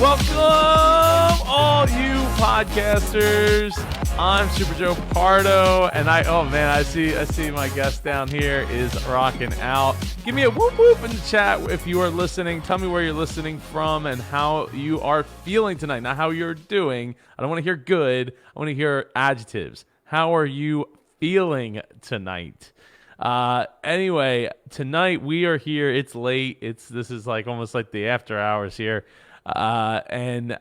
Welcome, all you podcasters. I'm Super Joe Pardo, and I see my guest down here is rocking out. Give me a whoop whoop in the chat if you are listening. Tell me where you're listening from and how you are feeling tonight, not how you're doing. I don't want to hear good. I want to hear adjectives. How are you feeling tonight? Anyway, tonight we are here. It's late. This is like almost like the after hours here. And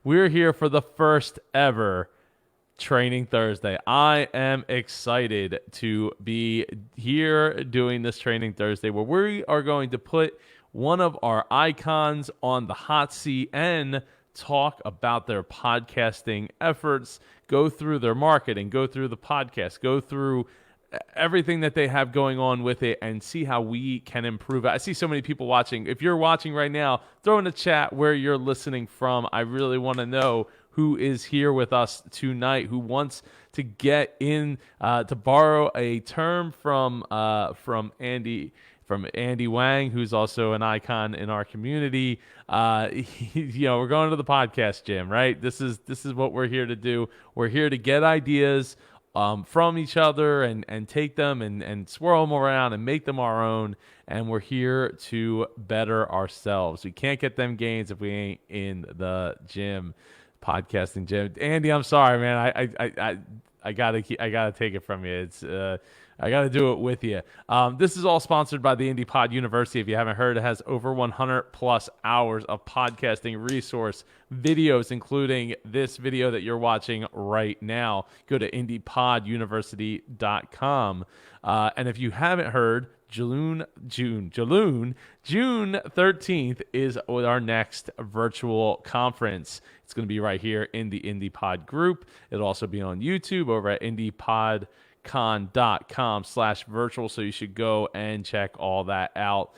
we're here for the first ever Training Thursday. I am excited to be here doing this Training Thursday where we are going to put one of our icons on the hot seat and talk about their podcasting efforts, go through their marketing, go through the podcast, go through everything that they have going on with it and see how we can improve it. I see so many people watching. If you're watching right now, throw in the chat where you're listening from. I really want to know who is here with us tonight, who wants to get in, to borrow a term from Andy Wang, who's also an icon in our community. We're going to the podcast gym, right? This is what we're here to do. We're here to get ideas from each other and take them and swirl them around and make them our own. And we're here to better ourselves. We can't get them gains if we ain't in the gym, podcasting gym. Andy, I'm sorry, man. I gotta take it from you. It's I got to do it with you. This is all sponsored by the Indie Pod University. If you haven't heard, it has over 100 plus hours of podcasting resource videos, including this video that you're watching right now. Go to indiepoduniversity.com. And if you haven't heard, June 13th is our next virtual conference. It's going to be right here in the Indie Pod group. It'll also be on YouTube over at indiepodcon.com/virtual, so you should go and check all that out.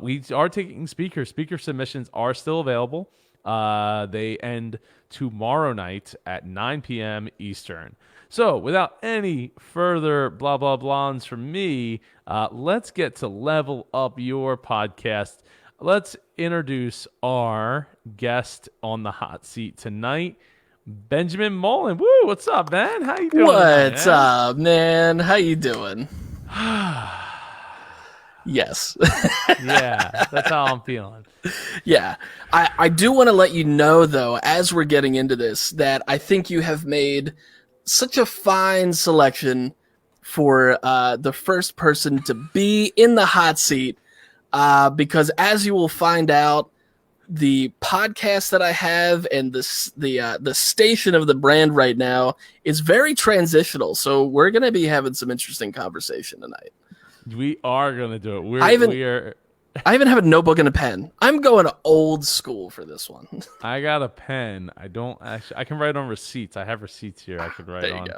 We are taking speakers. Speaker submissions are still available. They end tomorrow night at 9 p.m. Eastern. So without any further blah, blah, blahs from me, let's get to level up your podcast. Let's introduce our guest on the hot seat tonight, Benjamin Mullen. Woo, what's up, man? How you doing? What's up, man? How you doing? Yes. Yeah, that's how I'm feeling. Yeah. I do want to let you know, though, as we're getting into this, that I think you have made such a fine selection for the first person to be in the hot seat, because as you will find out, the podcast that I have and the station of the brand right now is very transitional. So we're going to be having some interesting conversation tonight. We are going to do it. I even have a notebook and a pen. I'm going to old school for this one. I got a pen. I can write on receipts. I have receipts here I could write on. There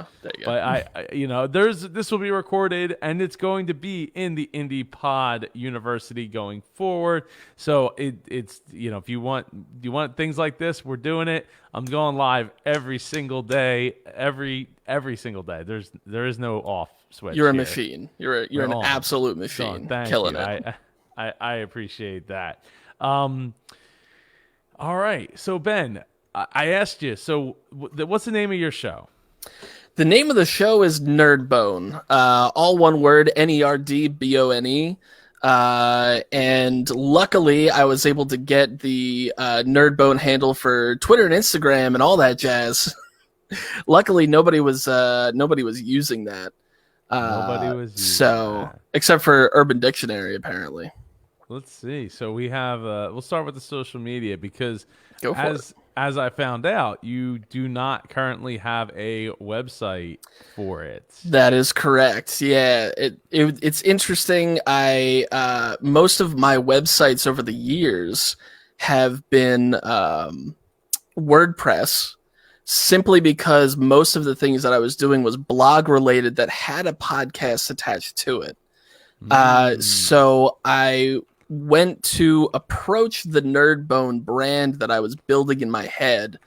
you go. But this will be recorded and it's going to be in the Indie Pod University going forward. So it's if you want things like this, we're doing it. I'm going live every single day, every single day. There is no off switch. You're a here. Machine. You're an absolute machine. So, Killing it. I appreciate that. All right. So, Ben, I asked you, so what's the name of your show? The name of the show is Nerdbone. All one word, Nerdbone. And luckily, I was able to get the Nerdbone handle for Twitter and Instagram and all that jazz. Luckily, nobody was using that. Nobody was using that. Except for Urban Dictionary, apparently. Let's see. So we have. We'll start with the social media because, as I found out, you do not currently have a website for it. That is correct. Yeah, it's interesting. Most of my websites over the years have been WordPress, simply because most of the things that I was doing was blog related that had a podcast attached to it. So I went to approach the Nerdbone brand that I was building in my head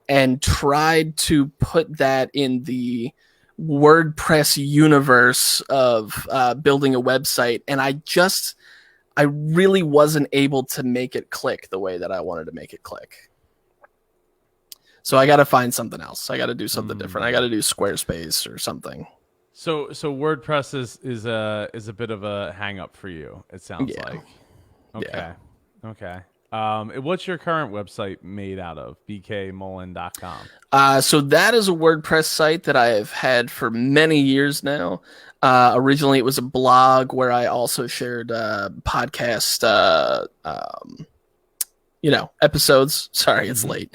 and tried to put that in the WordPress universe of building a website. And I I really wasn't able to make it click the way that I wanted to make it click. So I got to find something else. I got to do something different. I got to do Squarespace or something. So WordPress is a bit of a hang up for you, it sounds like. Okay. Yeah. Okay. What's your current website made out of? bkmullen.com. So that is a WordPress site that I have had for many years now. Originally, it was a blog where I also shared podcast, episodes. Sorry, it's late.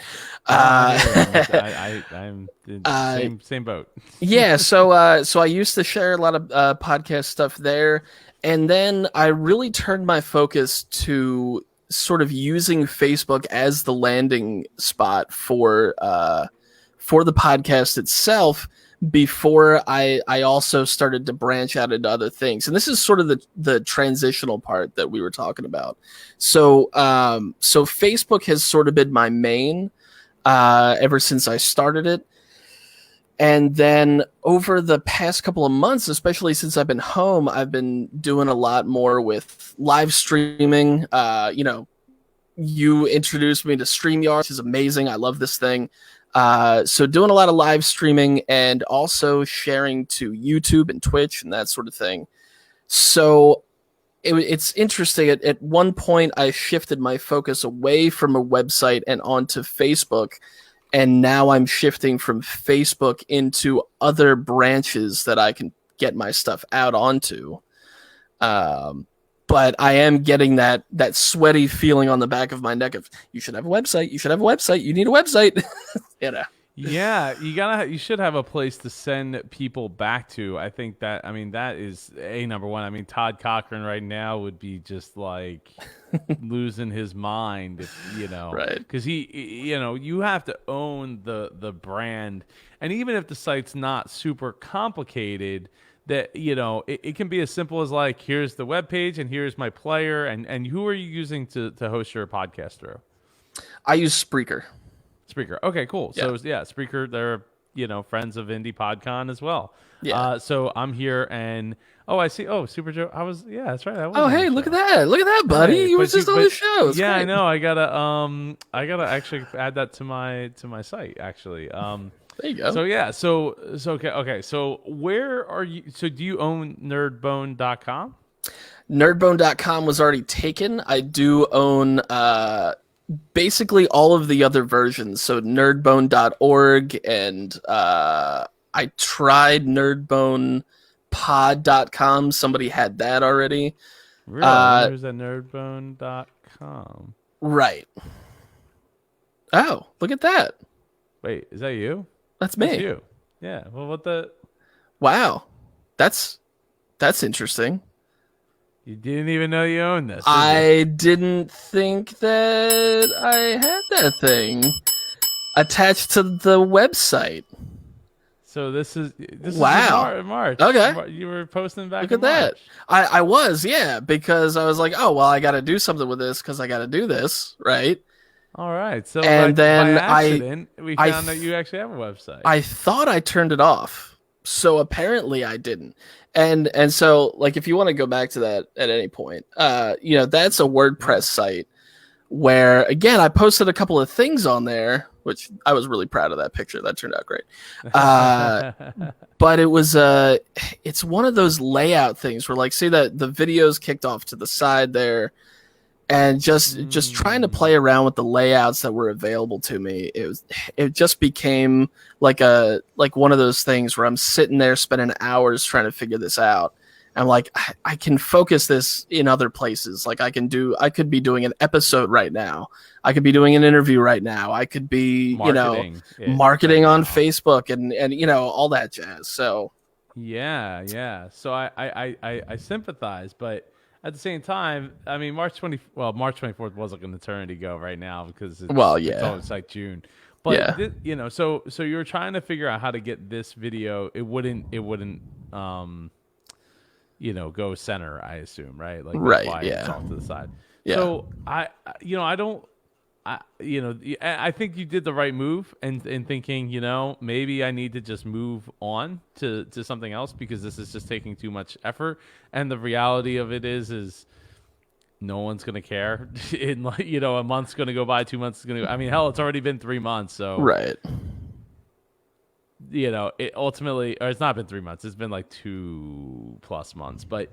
I'm in same boat. Yeah, so I used to share a lot of podcast stuff there, and then I really turned my focus to sort of using Facebook as the landing spot for the podcast itself before I also started to branch out into other things. And this is sort of the transitional part that we were talking about. So Facebook has sort of been my main ever since I started it. And then over the past couple of months, especially since I've been home, I've been doing a lot more with live streaming. You introduced me to StreamYard, which is amazing. I love this thing. So doing a lot of live streaming and also sharing to YouTube and Twitch and that sort of thing. So it's interesting. At one point, I shifted my focus away from a website and onto Facebook. And now I'm shifting from Facebook into other branches that I can get my stuff out onto. But I am getting that sweaty feeling on the back of my neck of, you should have a website. You should have a website. You need a website. Yeah, you should have a place to send people back to. I think that is number one. I mean, Todd Cochran right now would be just like losing his mind if, right. Because you have to own the brand, and even if the site's not super complicated, that it can be as simple as like, here's the webpage and here's my player, and who are you using to host your podcast through? I use Spreaker. Okay, cool. Yeah. So Spreaker, they're friends of Indie PodCon as well. Yeah. So I'm here, and I see. Oh, Super Joe. That's right. Hey, look at that, buddy. Hey, you were just on the show. Yeah, great. I know. I gotta actually add that to my site. Actually, there you go. So yeah. So okay. So where are you? So do you own nerdbone.com? Nerdbone.com was already taken. I do own basically all of the other versions. So nerdbone.org, and I tried nerdbonepod.com. Somebody had that already. Really? Where's that nerdbone.com? Right. Oh, look at that. Wait, is that you? That's me. That's you. Yeah. Well, what the? Wow. That's interesting. You didn't even know you owned this. I didn't think that I had that thing attached to the website. So this is wow. In March. Okay. You were posting back. Look at that. I was, yeah, because I was like, oh well, I got to do something with this because I got to do this, right? All right. So and then by accident, we found that you actually have a website. I thought I turned it off, so apparently I didn't. And so, like, if you want to go back to that at any point, that's a WordPress site where, again, I posted a couple of things on there, which I was really proud of that picture. That turned out great. But it was it's one of those layout things where, like, say that the videos kicked off to the side there, and just trying to play around with the layouts that were available to me, it just became like one of those things where I'm sitting there spending hours trying to figure this out. I'm like, I can focus this in other places. Like I could be doing an episode right now. I could be doing an interview right now. I could be, marketing on Facebook and all that jazz. So yeah. So I sympathize, but at the same time, I mean, March 24th was like an eternity ago right now because it's like June. But so you were trying to figure out how to get this video. It wouldn't go center, I assume, right? Like right, why yeah. It's off to the side. Yeah. So I think you did the right move in thinking, maybe I need to just move on to something else because this is just taking too much effort. And the reality of it is no one's gonna care. In like, a month's gonna go by, 2 months is gonna go. I mean, hell, it's already been 3 months, so Right. it ultimately, or it's not been 3 months. It's been like 2+ months, but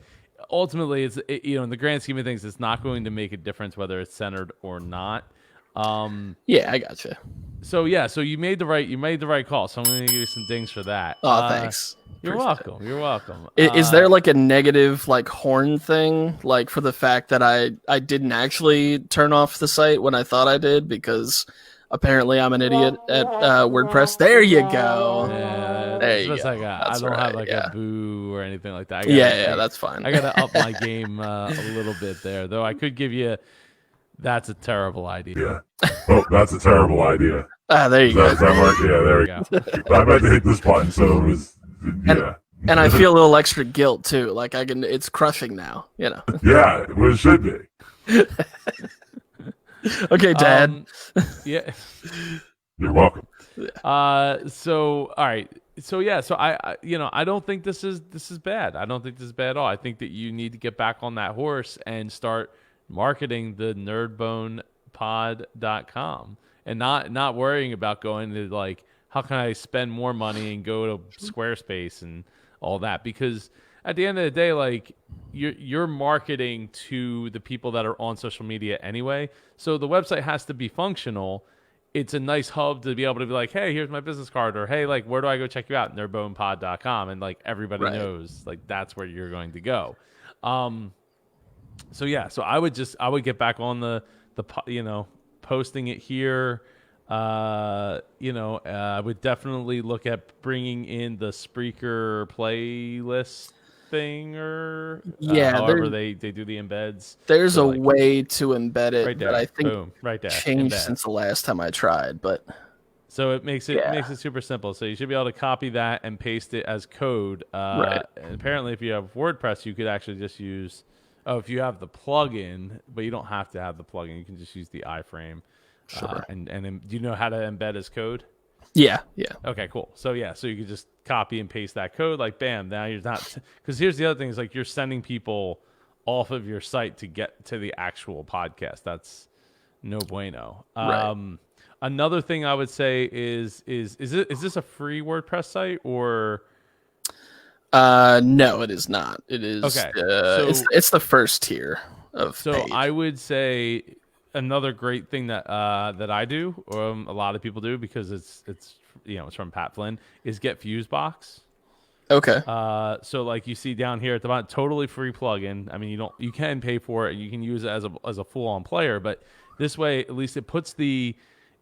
ultimately, in the grand scheme of things, it's not going to make a difference whether it's centered or not. Yeah, I gotcha. So you made the right call. So I'm going to give you some dings for that. Oh, thanks. You're welcome. You're welcome. Is there like a negative like horn thing, like for the fact that I didn't actually turn off the site when I thought I did because apparently I'm an idiot at WordPress? There you go. Yeah, There you that's go. like I don't have like a boo or anything like that. That's fine. I gotta up my game a little bit there, though. I could give you. That's a terrible idea. Yeah. Oh, that's a terrible idea. There you go. Does that work? Yeah, there we go. I meant to hit this button, so it was. Yeah. And I feel a little extra guilt too. Like it's crushing now. Yeah, well, it should be. Okay, Dad. Yeah. You're welcome. So all right. So yeah. So I don't think this is bad. I don't think this is bad at all. I think that you need to get back on that horse and start marketing the nerdbonepod.com and not worrying about going to like, how can I spend more money and go to Squarespace and all that, because at the end of the day, like you're marketing to the people that are on social media anyway. So the website has to be functional. It's a nice hub to be able to be like, hey, here's my business card, or hey, like, where do I go check you out? Nerdbonepod.com, and like everybody knows like that's where you're going to go. So I would get back on the posting it here. I would definitely look at bringing in the Spreaker playlist thing, or however they do the embeds. There's a way to embed it right there, that I think changed embed. since the last time I tried, but so it makes it super simple. So you should be able to copy that and paste it as code. And apparently, if you have WordPress, you could actually just use. Oh, if you have the plugin, but you don't have to have the plugin. You can just use the iframe. Sure. And then, do you know how to embed as code? Yeah. Okay, cool. So so you can just copy and paste that code. Like, bam, now you're not. Because here's the other thing: is like you're sending people off of your site to get to the actual podcast. That's no bueno. Right. Another thing I would say is this a free WordPress site or? No, it is not. It is okay. It's the first tier of. So paid. I would say another great thing that I do, a lot of people do, because it's from Pat Flynn, is get Fusebox. Okay. So like you see down here at the bottom, totally free plugin. I mean, you can pay for it, and you can use it as a full on player, but this way at least it puts it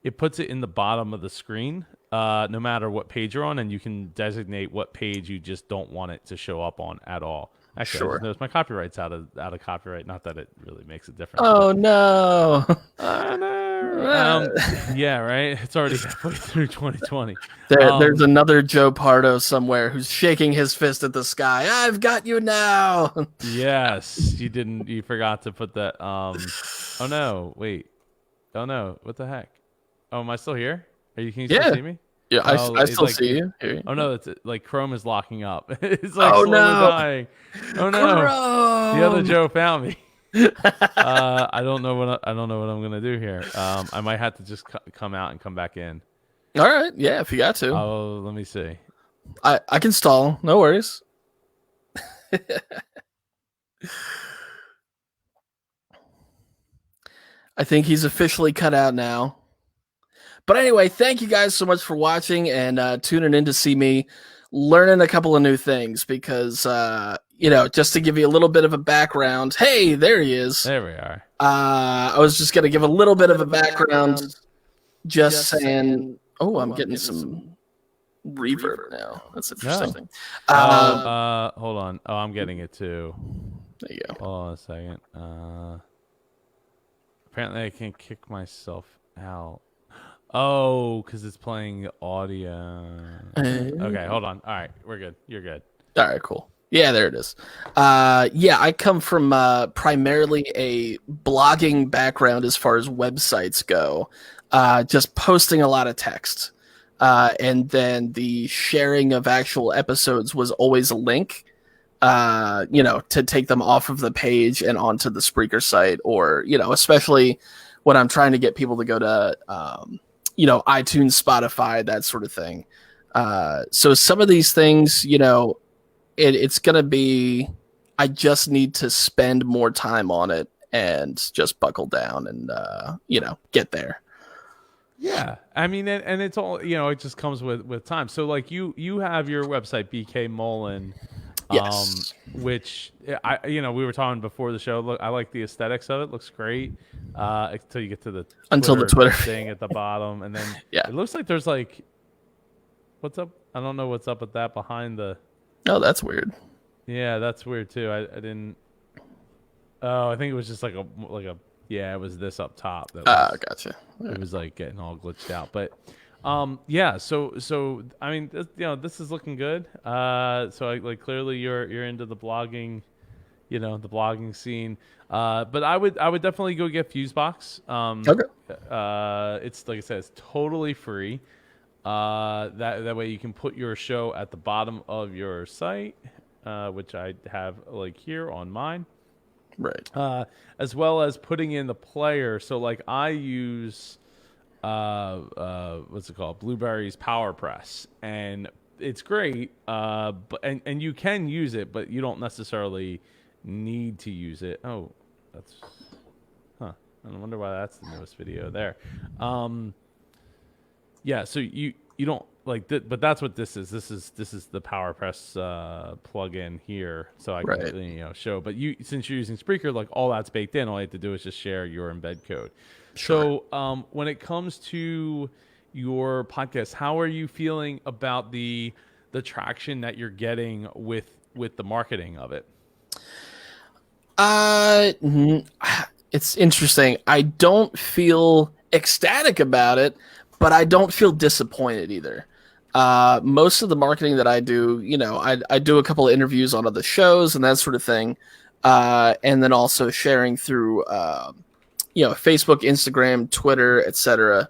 in the bottom of the screen. No matter what page you're on, and you can designate what page you just don't want it to show up on at all. Actually, sure. I just noticed my copyright's out of copyright. Not that it really makes a difference. Oh no! I know. Yeah, right. It's already halfway through 2020. There's another Joe Pardo somewhere who's shaking his fist at the sky. I've got you now. Yes, you didn't. You forgot to put that. Oh no! Wait. Oh no! What the heck? Oh, am I still here? Can you still see me? Yeah, I still see you. Oh no, it's like Chrome is locking up. It's like slowly dying. Oh no, Chrome! The other Joe found me. I don't know what I'm gonna do here. I might have to just come out and come back in. All right, yeah, if you got to. Oh, let me see. I can stall. No worries. I think he's officially cut out now. But anyway, thank you guys so much for watching and tuning in to see me learning a couple of new things because, just to give you a little bit of a background. Hey, there he is. There we are. I was just going to give a little bit of a background, just saying, I'm getting some reverb now. That's interesting. No. Hold on. Oh, I'm getting it too. There you go. Hold on a second. Apparently I can't kick myself out. Oh, because it's playing audio. Okay, hold on. All right, we're good. You're good. All right, cool. Yeah, there it is. I come from primarily a blogging background as far as websites go, just posting a lot of text. And then the sharing of actual episodes was always a link. to take them off of the page and onto the Spreaker site, or, especially when I'm trying to get people to go to, iTunes, Spotify, that sort of thing. So some of these things, it's going to be, I just need to spend more time on it and just buckle down and, get there. Yeah. I mean, and it's all, it just comes with time. So like you have your website, BK Mullen, Yes. which we were talking before the show. Look, I like the aesthetics of it. Looks great. Until you get to the Twitter thing at the bottom. And then yeah, it looks like there's like, what's up? I don't know what's up with that behind the. Oh, that's weird. Yeah, that's weird too. I didn't. Oh, I think it was just like a. Yeah, it was this up top. Gotcha. It was like getting all glitched out, but yeah. So I mean, this is looking good. So clearly you're into the blogging, the blogging scene. But I would definitely go get Fusebox. Okay. It's like I said, it's totally free. That way you can put your show at the bottom of your site, which I have like here on mine. Right. As well as putting in the player. So like I use what's it called? Blueberry's PowerPress, and it's great. But you can use it, but you don't necessarily need to use it. Oh, that's I wonder why that's the newest video there. Yeah, so you don't like but that's what this is. This is the PowerPress plugin here, so I can show. But since you're using Spreaker, like all that's baked in. All you have to do is just share your embed code. Sure. So when it comes to your podcast, how are you feeling about the traction that you're getting with the marketing of it? It's interesting. I don't feel ecstatic about it, but I don't feel disappointed either. Most of the marketing that I do, I do a couple of interviews on other shows and that sort of thing. And then also sharing through, Facebook, Instagram, Twitter, etc.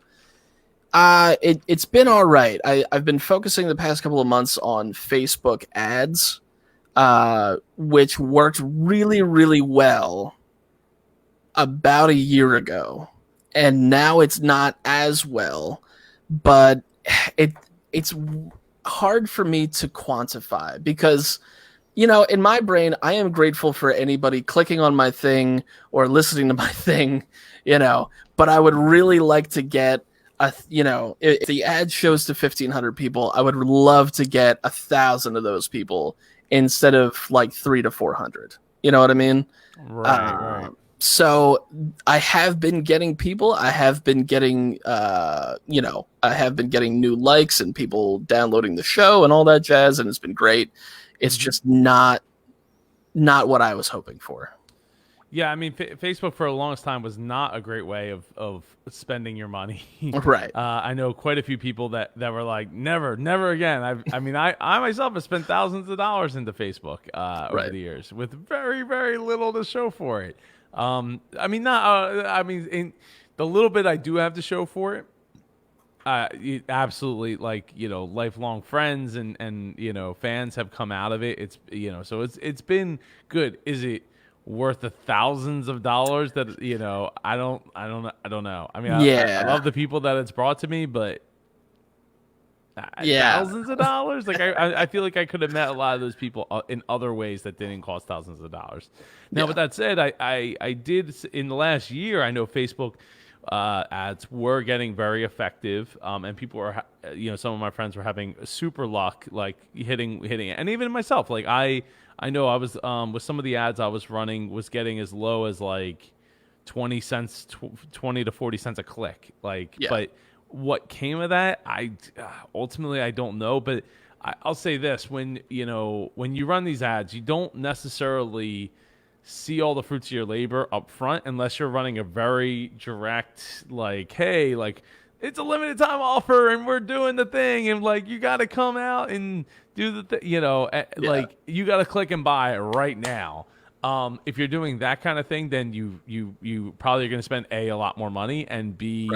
It's been all right. I've been focusing the past couple of months on Facebook ads, which worked really, really well about a year ago. And now it's not as well, but it's hard for me to quantify because, in my brain, I am grateful for anybody clicking on my thing or listening to my thing, but I would really like to get if the ad shows to 1,500 people, I would love to get 1,000 of those people instead of like 300 to 400. You know what I mean? Right. So I have been getting people. I have been getting, I have been getting new likes and people downloading the show and all that jazz, and it's been great. It's just not what I was hoping for. Yeah, I mean, Facebook for the longest time was not a great way of spending your money. Right. I know quite a few people that were like, never again. I myself have spent thousands of dollars into Facebook over the years with very, very little to show for it. In the little bit I do have to show for it, absolutely, lifelong friends and fans have come out of it. It's so it's been good. Is it worth the thousands of dollars that I don't know. I mean, I love the people that it's brought to me, but thousands of dollars. Like I feel like I could have met a lot of those people in other ways that didn't cost thousands of dollars. Now, with that said, I did in the last year. I know Facebook ads were getting very effective, and people were, some of my friends were having super luck, like hitting it, and even myself. Like I know I was with some of the ads I was running was getting as low as like 20 cents, 20 to 40 cents a click. But what came of that, I ultimately don't know. But I'll say this: when you run these ads, you don't necessarily see all the fruits of your labor up front unless you're running a very direct, hey, it's a limited time offer and we're doing the thing and you got to come out and do the thing, you got to click and buy it right now. If you're doing that kind of thing, then you probably are going to spend a lot more money and B,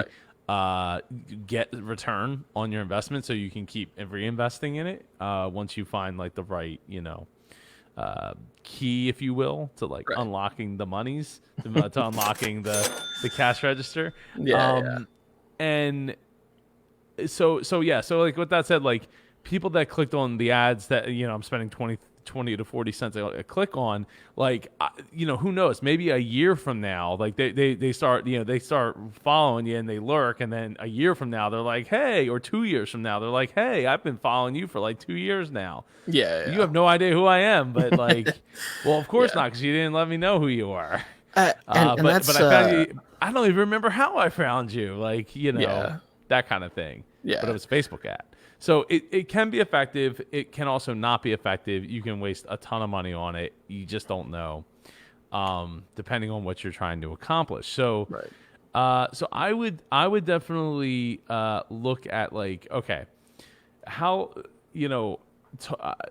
get return on your investment so you can keep reinvesting in it once you find the right key, if you will, to like Right. unlocking the monies, to unlocking the cash register. Yeah. And so yeah, so like with that said, like people that clicked on the ads that I'm spending 20 to 40 cents a click on, like who knows, maybe a year from now, like they start they start following you and they lurk, and then a year from now they're like, hey, or 2 years from now they're like, hey, I've been following you for like 2 years now. Yeah. You have no idea who I am, but like, well, of course Yeah. not, because you didn't let me know who you are. And But that's I found you. I don't even remember how I found you. Like Yeah. that kind of thing. Yeah. But it was a Facebook ad. So it can be effective. It can also not be effective. You can waste a ton of money on it. You just don't know, depending on what you're trying to accomplish. So, Right. so I would definitely look at like, okay, how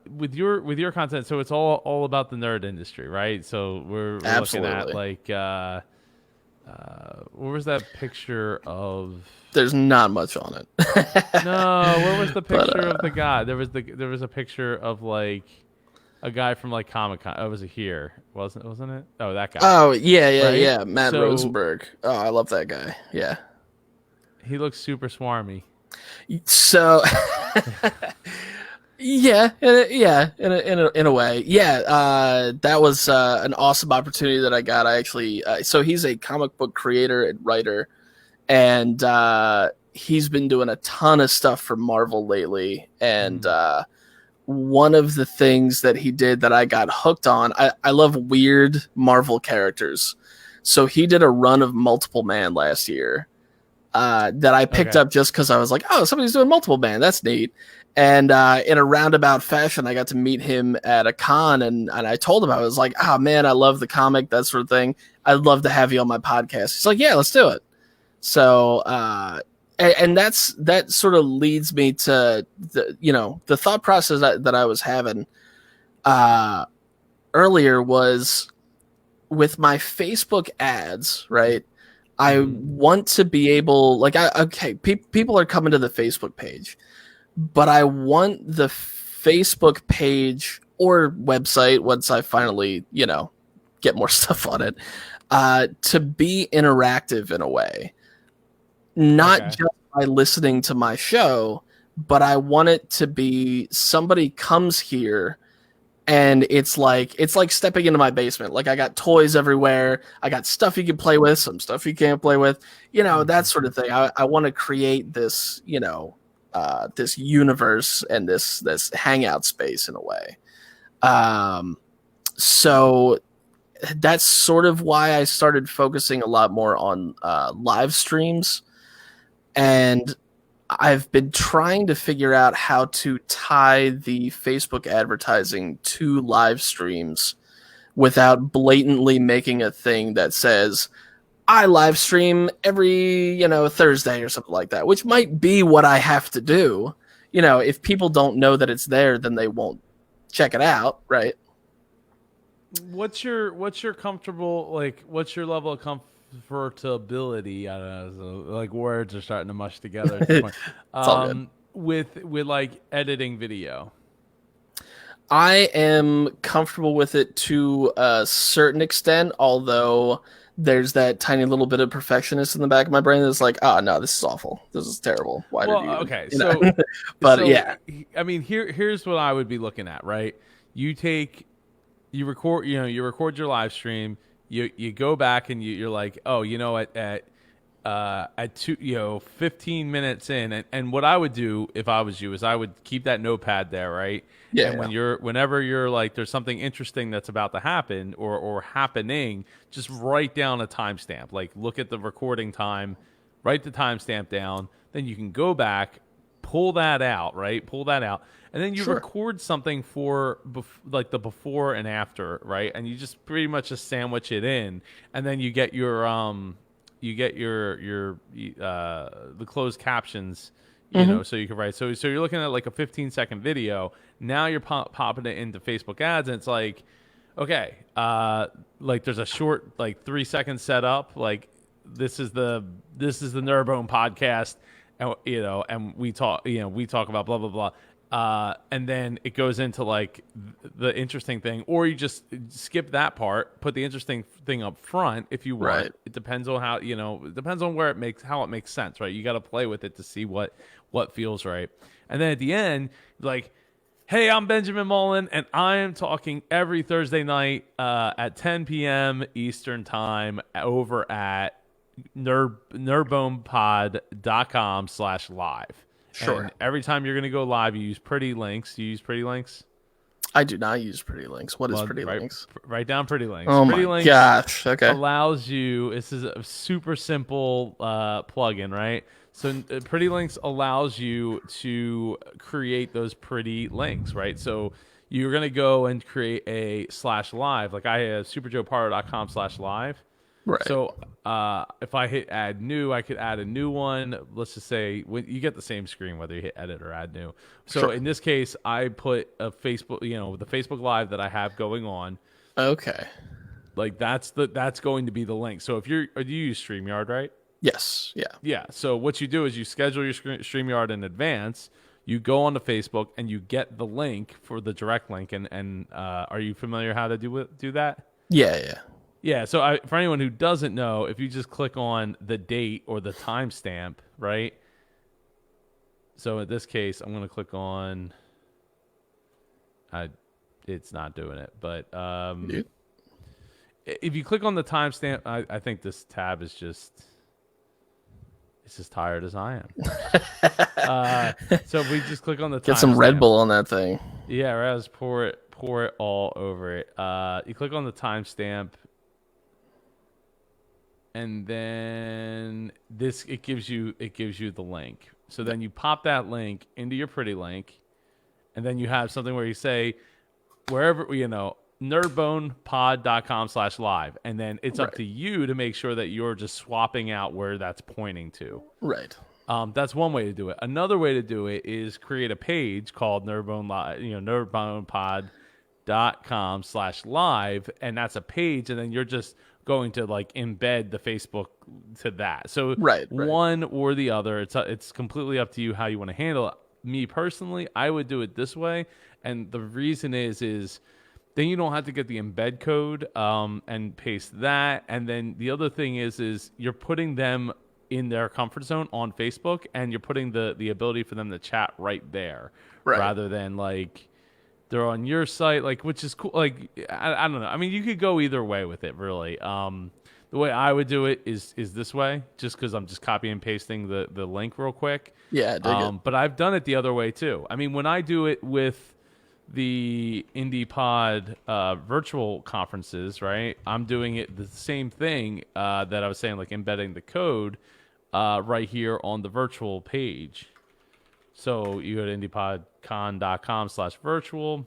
with your content. So it's all about the nerd industry, right? So we're looking at like where was that picture of? There's not much on it. No, where was the picture of the guy? There was a picture of like a guy from like Comic-Con. Oh, was it here? Wasn't it? Oh, that guy. Oh, yeah, Right? yeah. Matt So- Rosenberg. Oh, I love that guy. Yeah. He looks super swarmy. So, yeah, in a way, yeah. That was an awesome opportunity that I got. I actually, so he's a comic book creator and writer, and he's been doing a ton of stuff for Marvel lately. And one of the things that he did that I got hooked on, I love weird Marvel characters. So he did a run of Multiple Man last year. That I picked up just because I was like, oh, somebody's doing Multiple Man. That's neat. And in a roundabout fashion, I got to meet him at a con, and I told him, I was like, oh, man, I love the comic, that sort of thing. I'd love to have you on my podcast. He's like, yeah, let's do it. So, and that sort of leads me to the thought process that I was having earlier was with my Facebook ads, right? I want to be able, like, people are coming to the Facebook page, but I want the Facebook page or website, once I finally, get more stuff on it, to be interactive in a way. Not just by listening to my show, but I want it to be somebody comes here and it's like stepping into my basement. Like, I got toys everywhere. I got stuff you can play with, some stuff you can't play with, that sort of thing. I want to create this, this universe and this hangout space in a way. So that's sort of why I started focusing a lot more on live streams. And I've been trying to figure out how to tie the Facebook advertising to live streams without blatantly making a thing that says, I live stream every, Thursday or something like that, which might be what I have to do. If people don't know that it's there, then they won't check it out, right? What's your comfortable, like, what's your level of comfortability? I don't know, so, like, words are starting to mush together at this point. It's all good. With like editing video. I am comfortable with it to a certain extent, although there's that tiny little bit of perfectionist in the back of my brain that's like, oh no, this is awful. This is terrible. Why did you? Okay, so, but yeah. I mean, here's what I would be looking at, right? You record your live stream. You go back and you're like, oh, at 15 minutes in, and what I would do if I was you is I would keep that notepad there, right? Yeah. And whenever you're like, there's something interesting that's about to happen or happening, just write down a timestamp. Like, look at the recording time, write the timestamp down. Then you can go back, pull that out, right? Pull that out. And then you record something for like the before and after, right? And you just pretty much just sandwich it in, and then you get your the closed captions, so you can write. So you're looking at like a 15-second video. Now you're popping it into Facebook ads, and it's like, okay, like there's a short like 3-second setup. Like, this is the Nerdbone podcast, and and we talk about blah blah blah. And then it goes into like the interesting thing, or you just skip that part, put the interesting thing up front if you want. Right. It depends on how, it depends on how it makes sense, right? You got to play with it to see what feels right. And then at the end, like, hey, I'm Benjamin Mullen, and I am talking every Thursday night at 10 p.m. Eastern time over at nerdbonepod.com/live. Sure. And every time you're going to go live, you use Pretty Links. Do you use Pretty Links? I do not use Pretty Links. What is Pretty write, Links? Write down Pretty Links. Oh Pretty my Links gosh. Okay. allows you, this is a super simple plugin, right? So Pretty Links allows you to create those pretty links, right? So you're going to go and create a /live. Like I have superjoepardo.com/live. Right. So if I hit add new, I could add a new one. Let's just say you get the same screen whether you hit edit or add new. So Sure. in this case, I put a Facebook, the Facebook Live that I have going on. Okay. Like that's going to be the link. So do you use StreamYard, right? Yes. Yeah. Yeah. So what you do is you schedule your StreamYard in advance. You go onto Facebook and you get the link for the direct link. And are you familiar how to do that? Yeah. Yeah. Yeah, so for anyone who doesn't know, if you just click on the date or the timestamp, right? So in this case, I'm going to click on. It's not doing it, but if you click on the timestamp, I think this tab is just. It's as tired as I am. So if we just click on the Get some Red timestamp- Bull on that thing. Yeah, right. Let's pour it all over it. You click on the timestamp. And then it gives you the link. So then you pop that link into your Pretty Link, and then you have something where you say wherever nerdbonepod.com/live, and then it's up to you to make sure that you're just swapping out where that's pointing to. Right. That's one way to do it. Another way to do it is create a page called nerdbonepod.com/live, and that's a page, and then you're just going to like embed the Facebook to that. So one or the other, it's completely up to you how you want to handle it. Me personally, I would do it this way, and the reason is then you don't have to get the embed code and paste that. And then the other thing is you're putting them in their comfort zone on Facebook, and you're putting the ability for them to chat right there, rather than like they're on your site, like, which is cool. Like, I don't know. I mean, you could go either way with it, really. The way I would do it is this way, just because I'm just copying and pasting the link real quick. Yeah, dig it. But I've done it the other way too. I mean, when I do it with the IndiePod virtual conferences, right? I'm doing it the same thing that I was saying, like embedding the code right here on the virtual page. So you go to indiepodcon.com/virtual,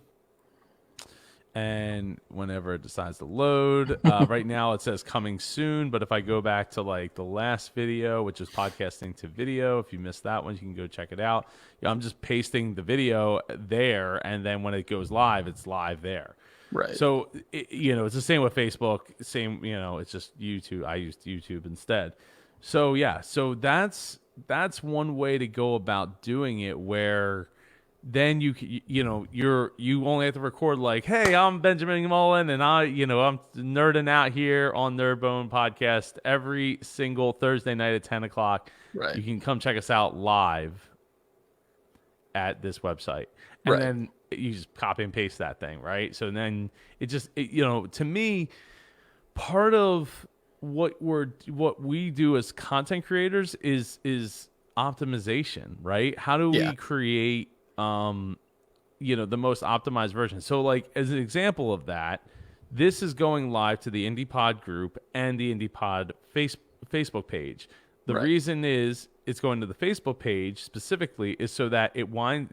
and whenever it decides to load, right now it says coming soon. But if I go back to like the last video, which is podcasting to video, if you missed that one, you can go check it out. I'm just pasting the video there, and then when it goes live, it's live there. Right. So it's the same with Facebook. Same, it's just YouTube. I used YouTube instead. So yeah, so that's one way to go about doing it, where then you only have to record like, hey, I'm Benjamin Mullen, and I'm nerding out here on Nerdbone Podcast every single Thursday night at 10 o'clock. Right. You can come check us out live at this website, and then you just copy and paste that thing, right? So then to me, part of what we do as content creators is optimization, right? How do we create the most optimized version? So like as an example of that, this is going live to the IndiePod group and the IndiePod Facebook page. The reason is it's going to the Facebook page specifically is so that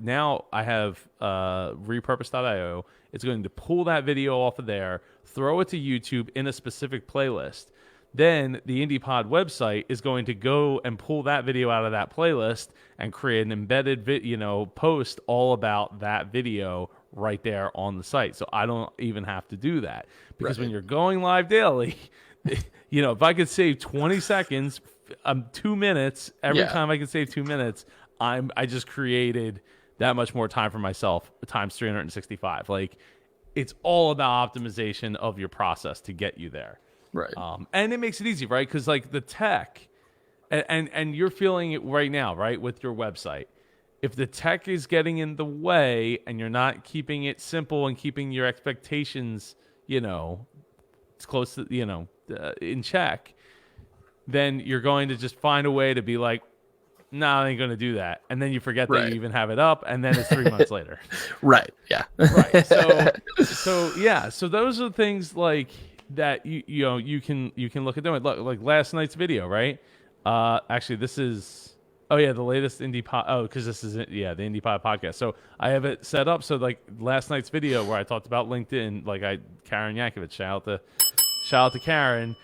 now I have repurpose.io. It's going to pull that video off of there, throw it to YouTube in a specific playlist. Then the IndiePod website is going to go and pull that video out of that playlist and create an embedded post all about that video right there on the site. So I don't even have to do that, because when you're going live daily, if I could save 20 seconds, 2 minutes every time I could save 2 minutes, I just created that much more time for myself times 365. Like, it's all about optimization of your process to get you there. Right. And it makes it easy, right? Because like the tech, and you're feeling it right now, right, with your website. If the tech is getting in the way and you're not keeping it simple and keeping your expectations, it's close to, in check, then you're going to just find a way to be like, no, I ain't going to do that. And then you forget that you even have it up, and then it's 3 months later. Right. Yeah. Right. So those are things like that you can look at doing. Look, like last night's video, right? Actually, this is the latest indie pod. Oh, because this is the indie pod podcast. So I have it set up so like last night's video where I talked about LinkedIn, like Karen Yankovic, shout out to Karen.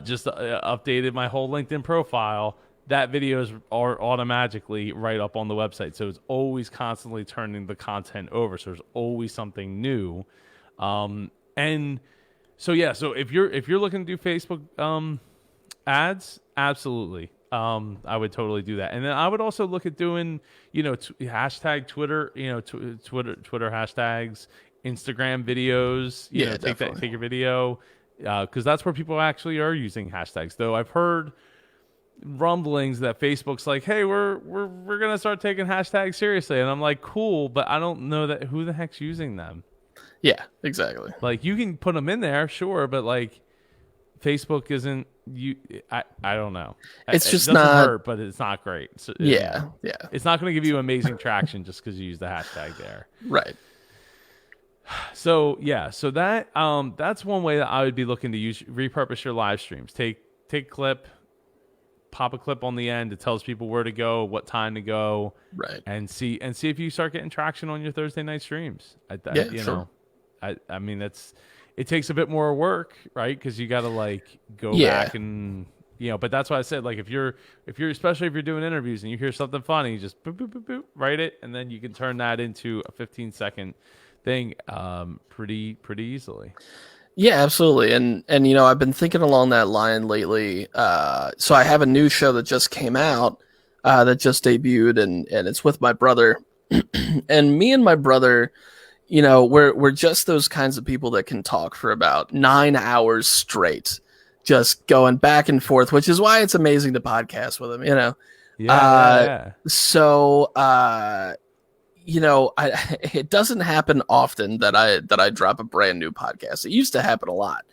Just updated my whole LinkedIn profile. That videos are automatically right up on the website, so it's always constantly turning the content over. So there's always something new, and so if you're looking to do Facebook ads, absolutely, I would totally do that. And then I would also look at doing hashtag Twitter, Twitter hashtags, Instagram videos. Take your video because that's where people actually are using hashtags. Though I've heard rumblings that Facebook's like, hey, we're gonna start taking hashtags seriously, and I'm like, cool, but I don't know that who the heck's using them. Yeah, exactly. Like, you can put them in there, sure, but like Facebook isn't I don't know. It's just it doesn't not hurt, but it's not great. So, yeah. It's not going to give you amazing traction just because you use the hashtag there. Right. So that that's one way that I would be looking to repurpose your live streams. Take clip, pop a clip on the end. It tells people where to go, what time to go, right? And see if you start getting traction on your Thursday night streams. Sure. I mean, it takes a bit more work, right? Because you got to like go back and But that's why I said, like, if you're especially if you're doing interviews and you hear something funny, just boop boop boop boop, write it, and then you can turn that into a 15-second thing pretty easily. Yeah, absolutely. And I've been thinking along that line lately. So I have a new show that just came out, that just debuted, and it's with my brother. And me and my brother, we're just those kinds of people that can talk for about 9 hours straight, just going back and forth, which is why it's amazing to podcast with him, Yeah. So, it doesn't happen often that I drop a brand new podcast. It used to happen a lot.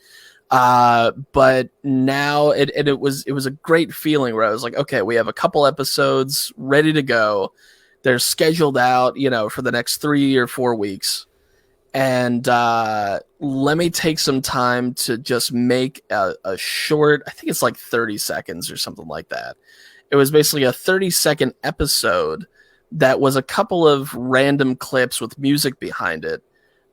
But now it was a great feeling where I was like, okay, we have a couple episodes ready to go. They're scheduled out, for the next 3 or 4 weeks. And let me take some time to just make a short, I think it's like 30 seconds or something like that. It was basically a 30-second episode that was a couple of random clips with music behind it,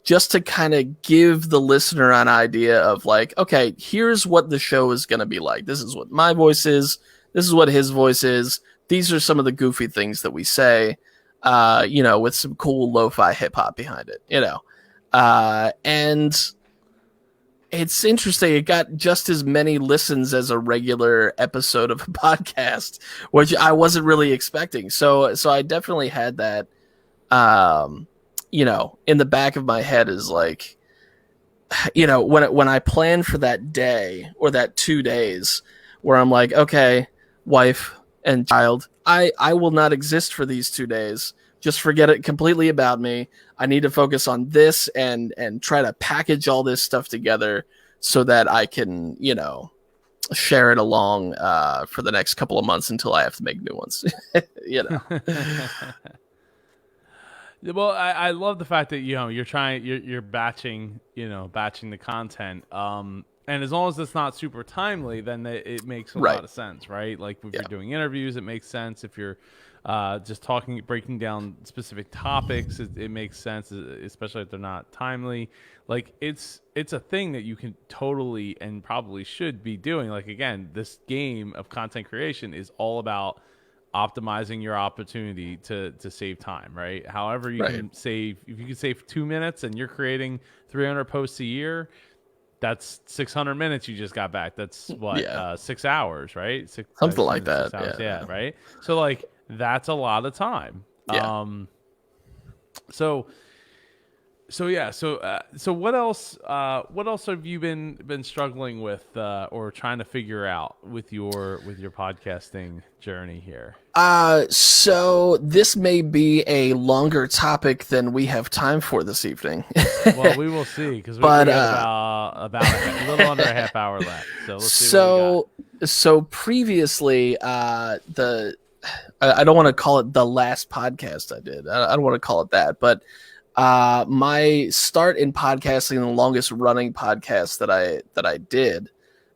just to kind of give the listener an idea of like, okay, here's what the show is going to be like. This is what my voice is. This is what his voice is. These are some of the goofy things that we say, with some cool lo-fi hip hop behind it, and it's interesting. It got just as many listens as a regular episode of a podcast, which I wasn't really expecting. So I definitely had that, in the back of my head is like, when I plan for that day or that 2 days where I'm like, okay, wife and child, I will not exist for these 2 days. Just forget it completely about me. I need to focus on this and try to package all this stuff together so that I can, share it along for the next couple of months until I have to make new ones. Well, I love the fact that you're batching the content. And as long as it's not super timely, then it makes a lot of sense, right? Like if you're doing interviews, it makes sense. If you're just breaking down specific topics, it makes sense, especially if they're not timely. Like it's a thing that you can totally and probably should be doing. Like, again, this game of content creation is all about optimizing your opportunity to save time, right? However you can save, if you can save 2 minutes and you're creating 300 posts a year, that's 600 minutes you just got back. That's what, 6 hours, right? Something like that. Yeah, right. So like that's a lot of time. So so what else have you been struggling with or trying to figure out with your podcasting journey here? So this may be a longer topic than we have time for this evening. Well, we will see, because we But, got about a little under a half hour left. So let's see what we got. So previously, I don't want to call it the last podcast I did. I don't want to call it that, but my start in podcasting, the longest running podcast that I did,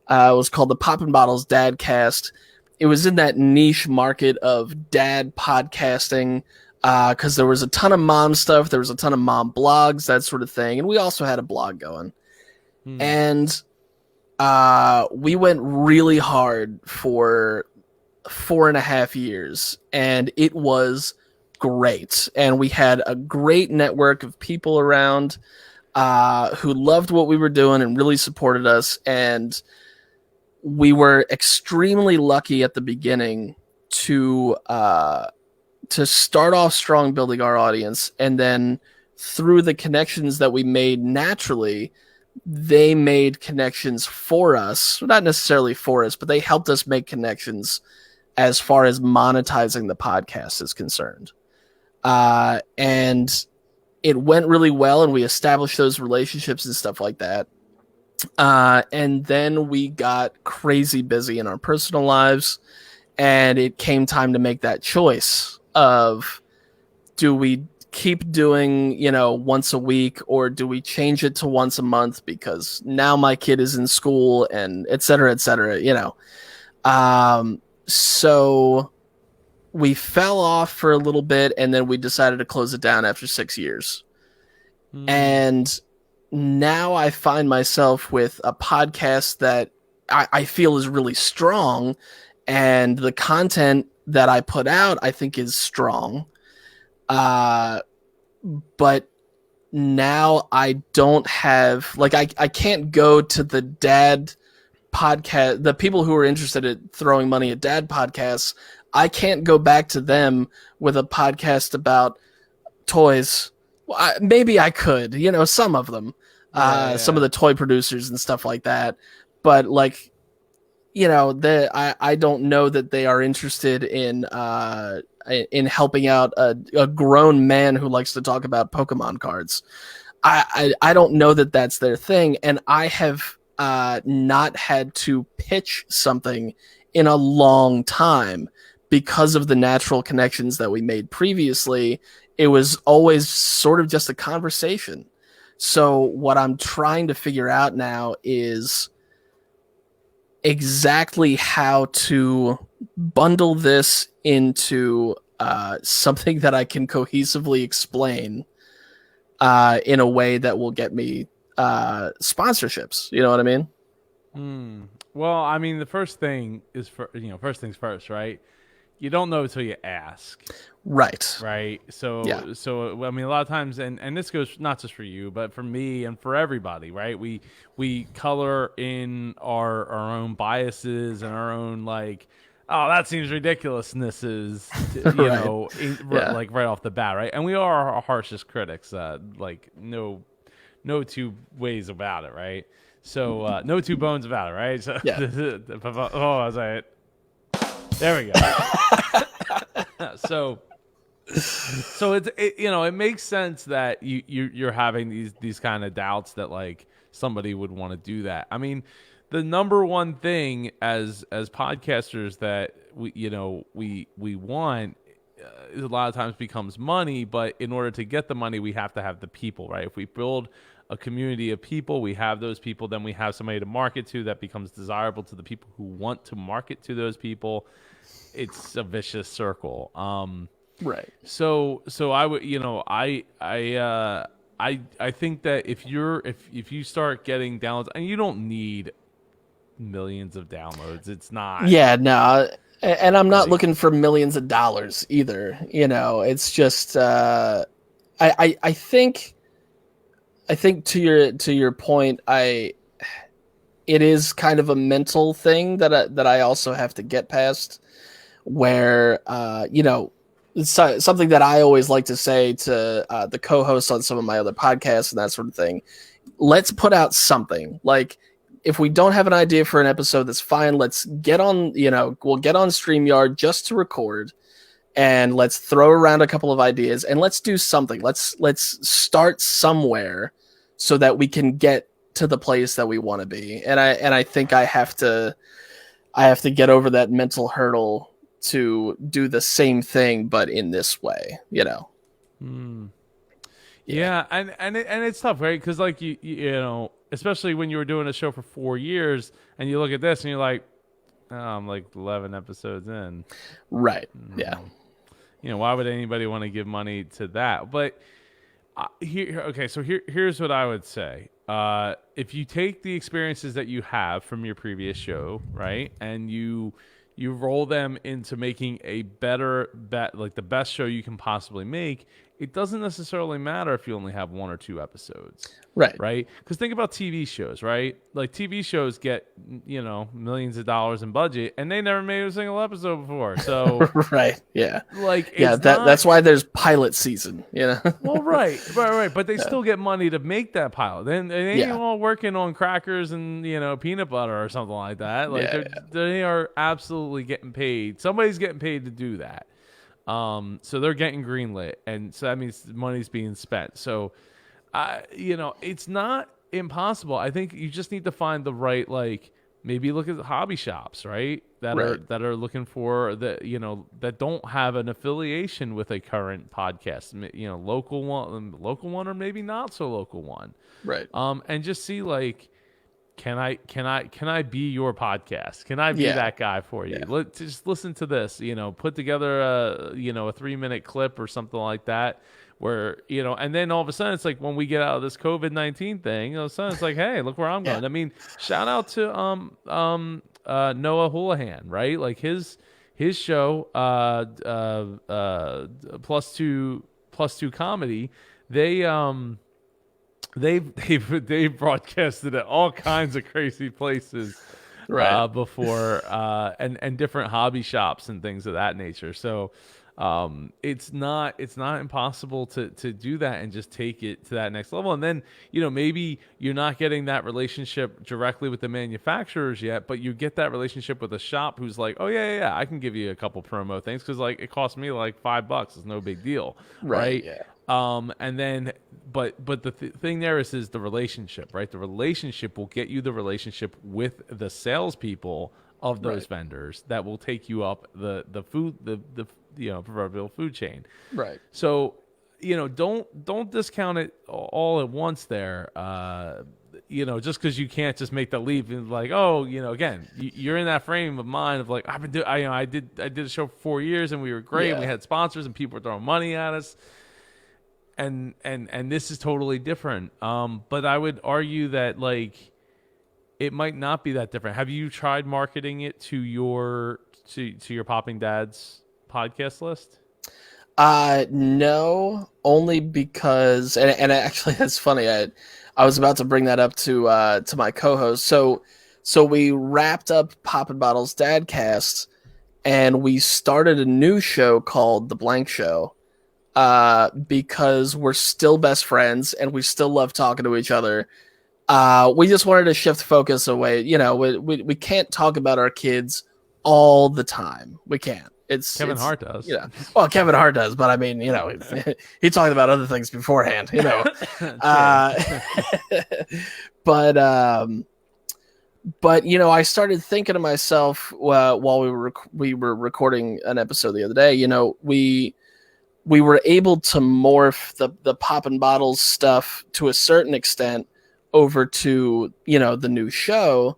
was called the Poppin' Bottles Dadcast. It was in that niche market of dad podcasting, because there was a ton of mom stuff, there was a ton of mom blogs, that sort of thing, and we also had a blog going. And we went really hard for 4.5 years, and it was great. And we had a great network of people around who loved what we were doing and really supported us. And we were extremely lucky at the beginning to start off strong, building our audience, and then through the connections that we made naturally, they made connections for us. Not necessarily for us, but they helped us make connections as far as monetizing the podcast is concerned. And it went really well, and we established those relationships and stuff like that. And then we got crazy busy in our personal lives, and it came time to make that choice of, do we keep doing, once a week, or do we change it to once a month because now my kid is in school, and et cetera, so we fell off for a little bit, and then we decided to close it down after 6 years. And now I find myself with a podcast that I feel is really strong, and the content that I put out, I think, is strong. But now I don't have, I can't go to the dad podcast, the people who are interested in throwing money at dad podcasts. I can't go back to them with a podcast about toys. Well, maybe I could, some of them, some of the toy producers and stuff like that. But I don't know that they are interested in helping out a grown man who likes to talk about Pokemon cards. I don't know that that's their thing, and I have not had to pitch something in a long time because of the natural connections that we made previously. It was always sort of just a conversation. So what I'm trying to figure out now is exactly how to bundle this into something that I can cohesively explain in a way that will get me sponsorships. You know what I mean? Well, I mean, the first thing is first things first, right? You don't know until you ask. Right. So I mean, a lot of times, and this goes not just for you, but for me and for everybody, right? We color in our own biases and our own, oh, that seems ridiculousnesses, right off the bat, right? And we are our harshest critics, no two ways about it, right? So no two bones about it, right? So I was like, there we go. So it makes sense that you're having these kind of doubts that somebody would want to do that. I mean, the number one thing as podcasters that we want a lot of times becomes money, but in order to get the money, we have to have the people, right? If we build a community of people, we have those people, then we have somebody to market to that becomes desirable to the people who want to market to those people. It's a vicious circle. Right. So I would, I think that if you start getting downloads, and you don't need millions of downloads, it's not. Yeah, no. And I'm not looking for millions of dollars either. It's just I think to your point, it is kind of a mental thing that I also have to get past, where something that I always like to say to the co-hosts on some of my other podcasts and that sort of thing. Let's put out something. Like, if we don't have an idea for an episode, that's fine. Let's get on, we'll get on StreamYard just to record, and let's throw around a couple of ideas, and let's do something. Let's start somewhere so that we can get to the place that we want to be. And I think I have to get over that mental hurdle to do the same thing, but in this way, Yeah, and it's tough, right? Because like especially when you were doing a show for 4 years, and you look at this and you're like, oh, I'm like 11 episodes in, right? Yeah. Why would anybody want to give money to that? But here's what I would say. If you take the experiences that you have from your previous show, right, and you roll them into making a better like the best show you can possibly make, it doesn't necessarily matter if you only have 1 or 2 episodes. Right? Because think about TV shows, right? Like TV shows get, millions of dollars in budget, and they never made a single episode before. So right, yeah. Like that's why there's pilot season, Well, right. But they still get money to make that pilot. Then they ain't all working on crackers and peanut butter or something like that. Like they are absolutely getting paid. Somebody's getting paid to do that. So they're getting greenlit, and so that means money's being spent. So, it's not impossible. I think you just need to find the right, like, maybe look at the hobby shops, right? That are looking for that don't have an affiliation with a current podcast, local one, or maybe not so local one, right? And just see, like, can I be your podcast? Can I be that guy for you? Let's just listen to this, put together a 3-minute clip or something like that, where, and then all of a sudden it's like, when we get out of this COVID-19 thing, all of a sudden it's like, hey, look where I'm going. I mean, shout out to Noah Houlihan, right? Like his show, plus two comedy, they've broadcasted at all kinds of crazy places before, and different hobby shops and things of that nature. So it's not impossible to do that and just take it to that next level. And then maybe you're not getting that relationship directly with the manufacturers yet, but you get that relationship with a shop who's like, oh yeah, I can give you a couple promo things, because like it cost me like $5. It's no big deal, right? Yeah. And then, but the thing there is the relationship, right? The relationship will get you the relationship with the salespeople of those vendors that will take you up the proverbial food chain. Right. So, don't discount it all at once there. Just because you can't just make the leap and like, again, you're in that frame of mind of like, I did a show for 4 years and we were great and we had sponsors and people were throwing money at us. And this is totally different. But I would argue that like it might not be that different. Have you tried marketing it to your Popping Dads podcast list? No, only because, and actually that's funny. I was about to bring that up to my co-host. So we wrapped up Poppin' Bottles Dadcast, and we started a new show called The Blank Show. Because we're still best friends and we still love talking to each other. We just wanted to shift focus away. We can't talk about our kids all the time. We can't. Kevin Hart does. Well, Kevin Hart does, but I mean, he talked about other things beforehand. But I started thinking to myself while we were recording an episode the other day. We were able to morph the Poppin' Bottles stuff to a certain extent over to, the new show.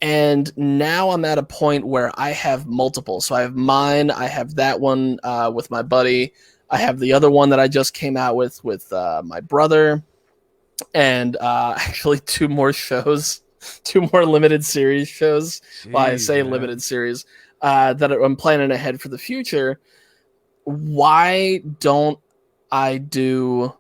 And now I'm at a point where I have multiple. So I have mine. I have that one with my buddy. I have the other one that I just came out with my brother. And actually 2 more shows, 2 more limited series shows. Jeez, well, I say limited series that I'm planning ahead for the future. Why don't I do,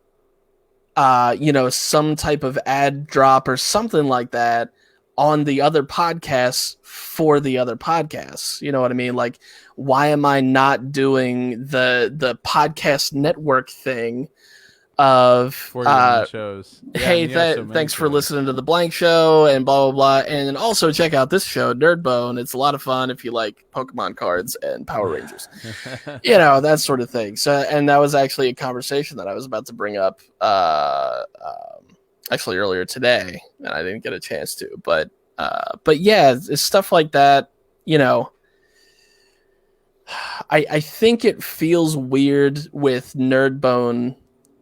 some type of ad drop or something like that on the other podcasts for the other podcasts. You know what I mean? Like, why am I not doing the podcast network thing of For your own shows? Hey, thanks for listening to the Blank Show and blah blah blah, and also check out this show, Nerdbone. It's a lot of fun if you like Pokemon cards and Power Rangers, that sort of thing. So, and that was actually a conversation that I was about to bring up actually earlier today, and I didn't get a chance to. But yeah, it's stuff like that. I think it feels weird with Nerdbone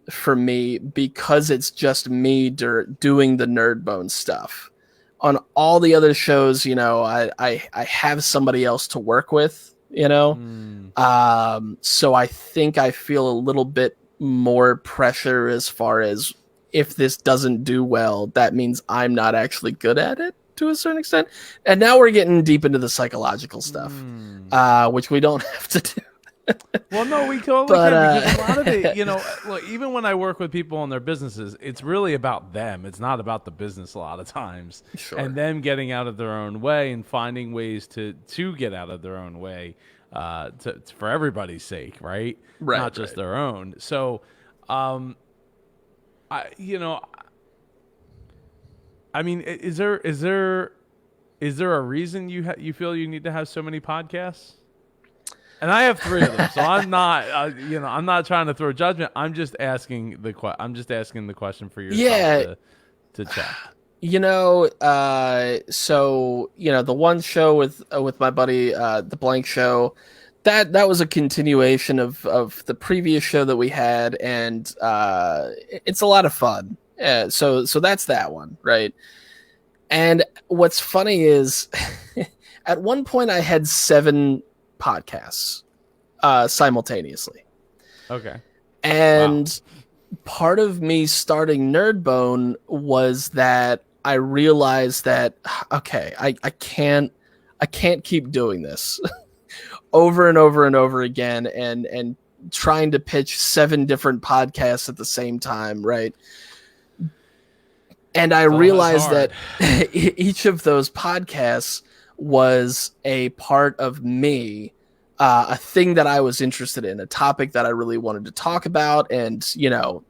for me because it's just me doing the Nerdbone stuff. On all the other shows, I have somebody else to work with, so I think I feel a little bit more pressure as far as if this doesn't do well, that means I'm not actually good at it to a certain extent. And now we're getting deep into the psychological stuff, which we don't have to do. Well, no, we totally can, because a lot of it, look, even when I work with people on their businesses, it's really about them. It's not about the business a lot of times. Sure. And them getting out of their own way and finding ways to get out of their own way for everybody's sake, right? Not just their own. So, I mean, is there a reason you feel you need to have so many podcasts? And I have 3 of them, so I'm not, I'm not trying to throw judgment. I'm just asking the question for yourself to check. So the one show with my buddy, the Blank Show, that was a continuation of the previous show that we had, and it's a lot of fun. So that's that one, right? And what's funny is, at one point I had 7 podcasts simultaneously. Okay. And part of me starting Nerdbone was that I realized that, okay, I can't keep doing this over and over and over again and trying to pitch 7 different podcasts at the same time, right? And I realized that each of those podcasts was a part of me, a thing that I was interested in, a topic that I really wanted to talk about and,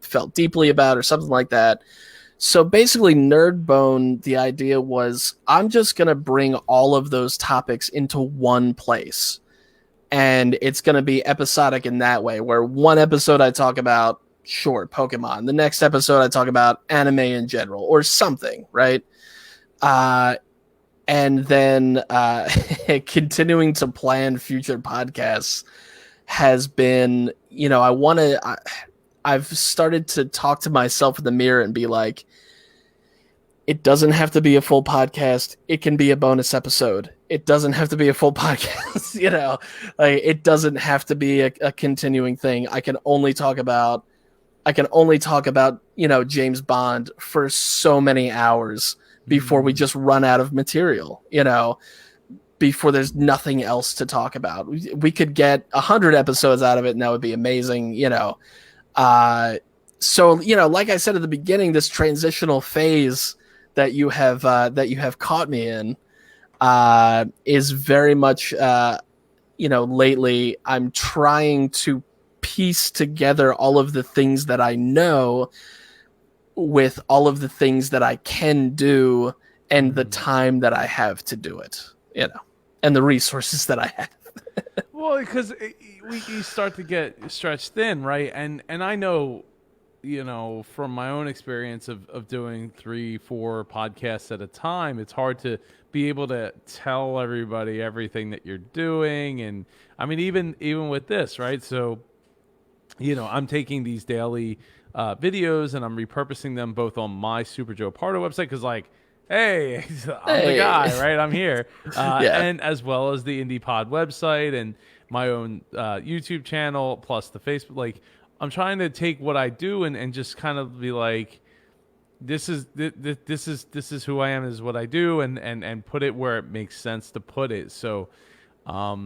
felt deeply about or something like that. So basically Nerdbone, the idea was I'm just going to bring all of those topics into one place. And it's going to be episodic in that way, where one episode I talk about, sure, Pokemon. The next episode I talk about anime in general or something, right? And then continuing to plan future podcasts has been, I've started to talk to myself in the mirror and be like, it doesn't have to be a full podcast. It can be a bonus episode. It doesn't have to be a full podcast. It doesn't have to be a continuing thing. I can only talk about, James Bond for so many hours before we just run out of material, before there's nothing else to talk about. We could get 100 episodes out of it and that would be amazing, So, like I said at the beginning, this transitional phase that you have caught me in is very much, lately I'm trying to piece together all of the things that I know with all of the things that I can do and the time that I have to do it, and the resources that I have. Well, because you start to get stretched thin, right? And I know, from my own experience of doing 3-4 podcasts at a time, it's hard to be able to tell everybody everything that you're doing. And I mean, even with this, right? So, I'm taking these daily videos and I'm repurposing them both on my Super Joe Pardo website because, hey, I'm the guy, right? I'm here. And as well as the IndiePod website and my own YouTube channel, plus the Facebook. I'm trying to take what I do and just kind of be like, this is who I am, this is what I do, and put it where it makes sense to put it. So, I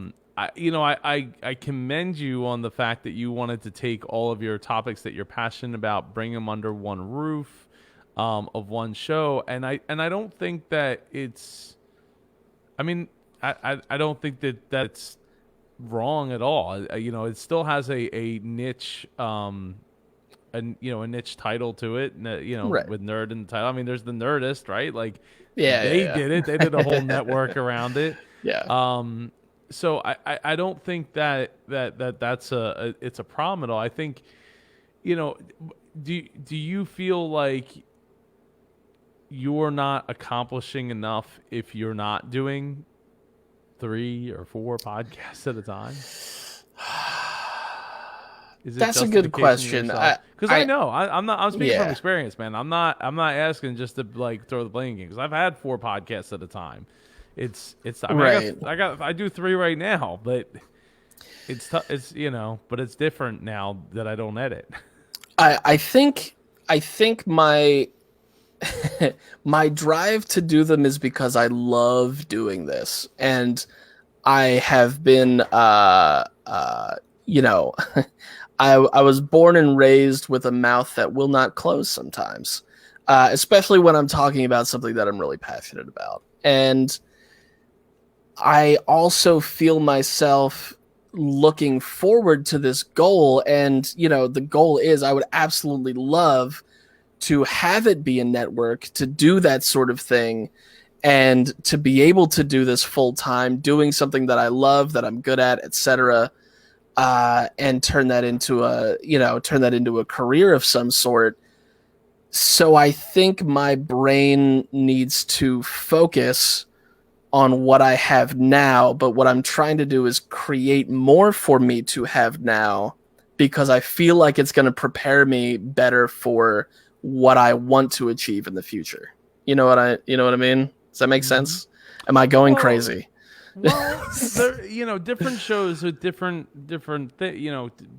commend you on the fact that you wanted to take all of your topics that you're passionate about, bring them under one roof, of one show, and I don't think that it's. I mean, I don't think that that's wrong at all. It still has a niche, a niche title to it, Right. with nerd in the title. I mean, there's the Nerdist, right? Like, Yeah, they yeah, did it. They did a whole network around it. yeah. So I don't think that's it's a problem at all. I think, do you feel like you're not accomplishing enough if you're not doing 3 or 4 podcasts at a time? Is it That's a good question. Because I know I'm speaking Yeah. from experience, man. I'm not asking just to like throw the blame game, because I've had 4 podcasts at a time. I mean, Right. I do 3 right now, but it's but it's different now that I don't edit. I think my my drive to do them is because I love doing this, and I have been I was born and raised with a mouth that will not close sometimes, especially when I'm talking about something that I'm really passionate about. And I also feel myself looking forward to this goal. And, the goal is I would absolutely love to have it be a network, to do that sort of thing, and to be able to do this full time, doing something that I love, that I'm good at, etc. And turn that into a career of some sort. So I think my brain needs to focus on what I have now, but what I'm trying to do is create more for me to have now, because I feel like it's going to prepare me better for what I want to achieve in the future. You know what I mean? Does that make sense? Am I going crazy? Well, different shows with different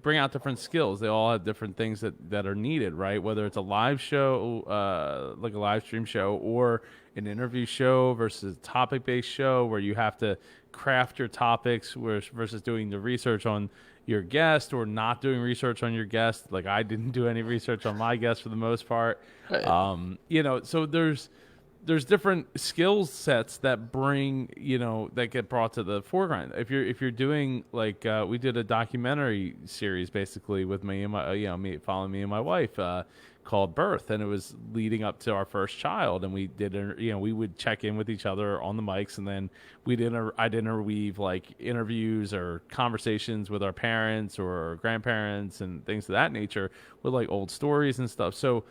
bring out different skills. They all have different things that are needed, right? Whether it's a live show, like a live stream show, or an interview show versus a topic-based show where you have to craft your topics versus doing the research on your guest, or not doing research on your guest. Like, I didn't do any research on my guest for the most part. Right. So there's different skill sets that bring, that get brought to the foreground. If you're doing, like, we did a documentary series basically with me and my, following me and my wife, called Birth, and it was leading up to our first child, and we did, we would check in with each other on the mics, and then I'd interweave like interviews or conversations with our parents or grandparents and things of that nature, with like old stories and stuff. So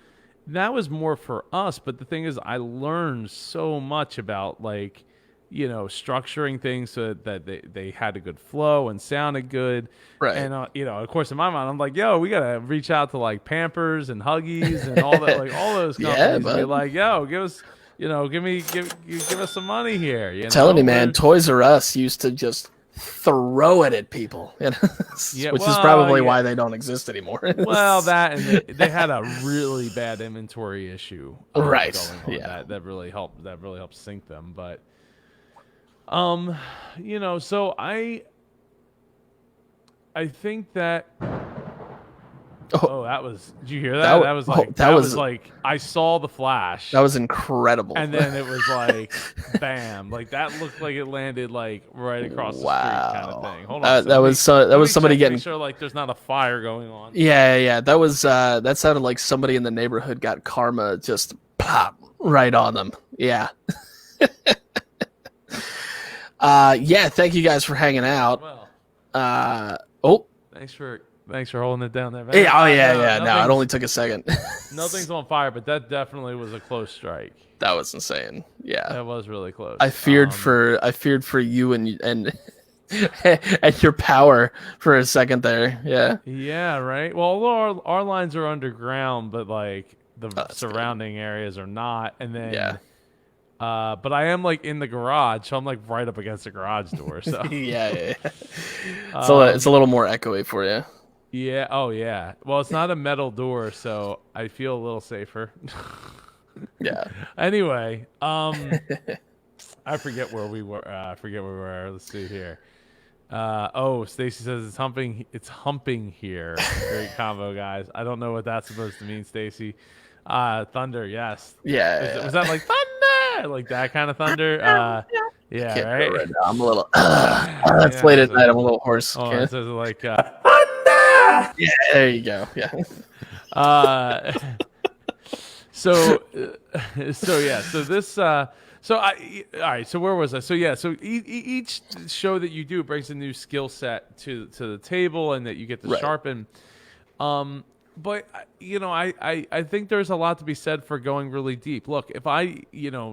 that was more for us, but the thing is, I learned so much about, like, structuring things so that they had a good flow and sounded good. Right. And, of course, in my mind, I'm like, yo, we got to reach out to, like, Pampers and Huggies and all that, like, all those companies. Yeah, and be like, yo, give us, give us some money here. Telling you, man, Toys R Us used to just throw it at people, which is probably why they don't exist anymore. Well, that, and they had a really bad inventory issue, right? Going on. That really helped. That really helped sink them. But, so I think that. Oh, that was. Did you hear that? That was like. That was like. I saw the flash. That was incredible. And then it was like, bam! Like, that looked like it landed like right across the street, kind of thing. Hold on. That was somebody getting. Make sure like there's not a fire going on. Yeah. That was. That sounded like somebody in the neighborhood got karma just pop right on them. Yeah. Yeah. Thank you guys for hanging out. Well. Thanks for holding it down there, man. Yeah. No, it only took a second. Nothing's on fire, but that definitely was a close strike. That was insane. Yeah, that was really close. I feared for you and and your power for a second there. Yeah. Yeah. Right. Well, our lines are underground, but like the surrounding areas are not. And then but I am like in the garage, so I'm like right up against the garage door. So yeah. It's a little more echoey for you. Yeah. Oh, yeah. Well, it's not a metal door, so I feel a little safer. Yeah. Anyway, I forget where we were. Let's see here. Stacy says it's humping. It's humping here. Great combo, guys. I don't know what that's supposed to mean, Stacy. Thunder, yes. Yeah. Was that like thunder? Like that kind of thunder? Yeah, Can't do right? it right now. I'm a little. It's Yeah, late at night. I'm a little hoarse. Oh, Can't- it says like Thunder! Yeah, there you go. Yeah. So yeah, so this so I all right, so where was I? So yeah, so each show that you do brings a new skill set to the table, and that you get to Right. sharpen. But I think there's a lot to be said for going really deep. Look, if I,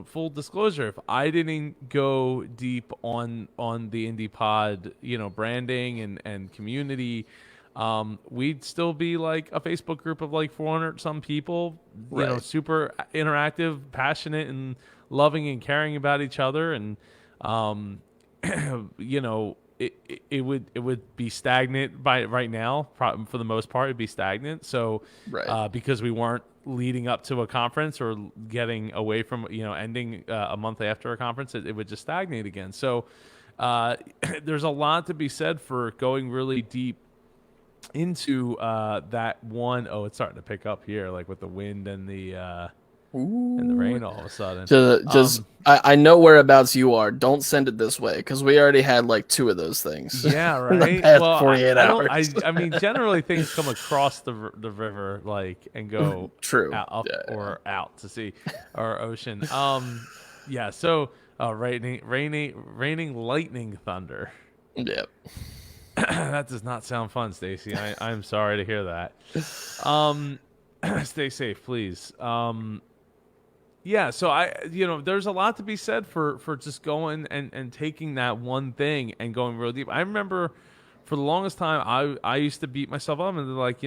full disclosure, if I didn't go deep on the indie pod, branding and community, we'd still be like a Facebook group of like 400 some people, Right. super interactive, passionate, and loving and caring about each other. And, it would be stagnant by right now. For the most part, it'd be stagnant. So, Right. because we weren't leading up to a conference or getting away from, ending a month after a conference, it would just stagnate again. So, there's a lot to be said for going really deep into that one. Oh, it's starting to pick up here, like with the wind and the rain all of a sudden. I know whereabouts you are. Don't send it this way because we already had like 2 of those things. Yeah, in the right. past Well, 48 I don't. hours. I mean, generally things come across the river, like, and go True. up Yeah. or out to sea or ocean. Yeah. So, raining, lightning, thunder. Yep. That does not sound fun, Stacy. I'm sorry to hear that. Stay safe, please. Yeah, so there's a lot to be said for just going and taking that one thing and going real deep. I remember for the longest time I used to beat myself up and they're like,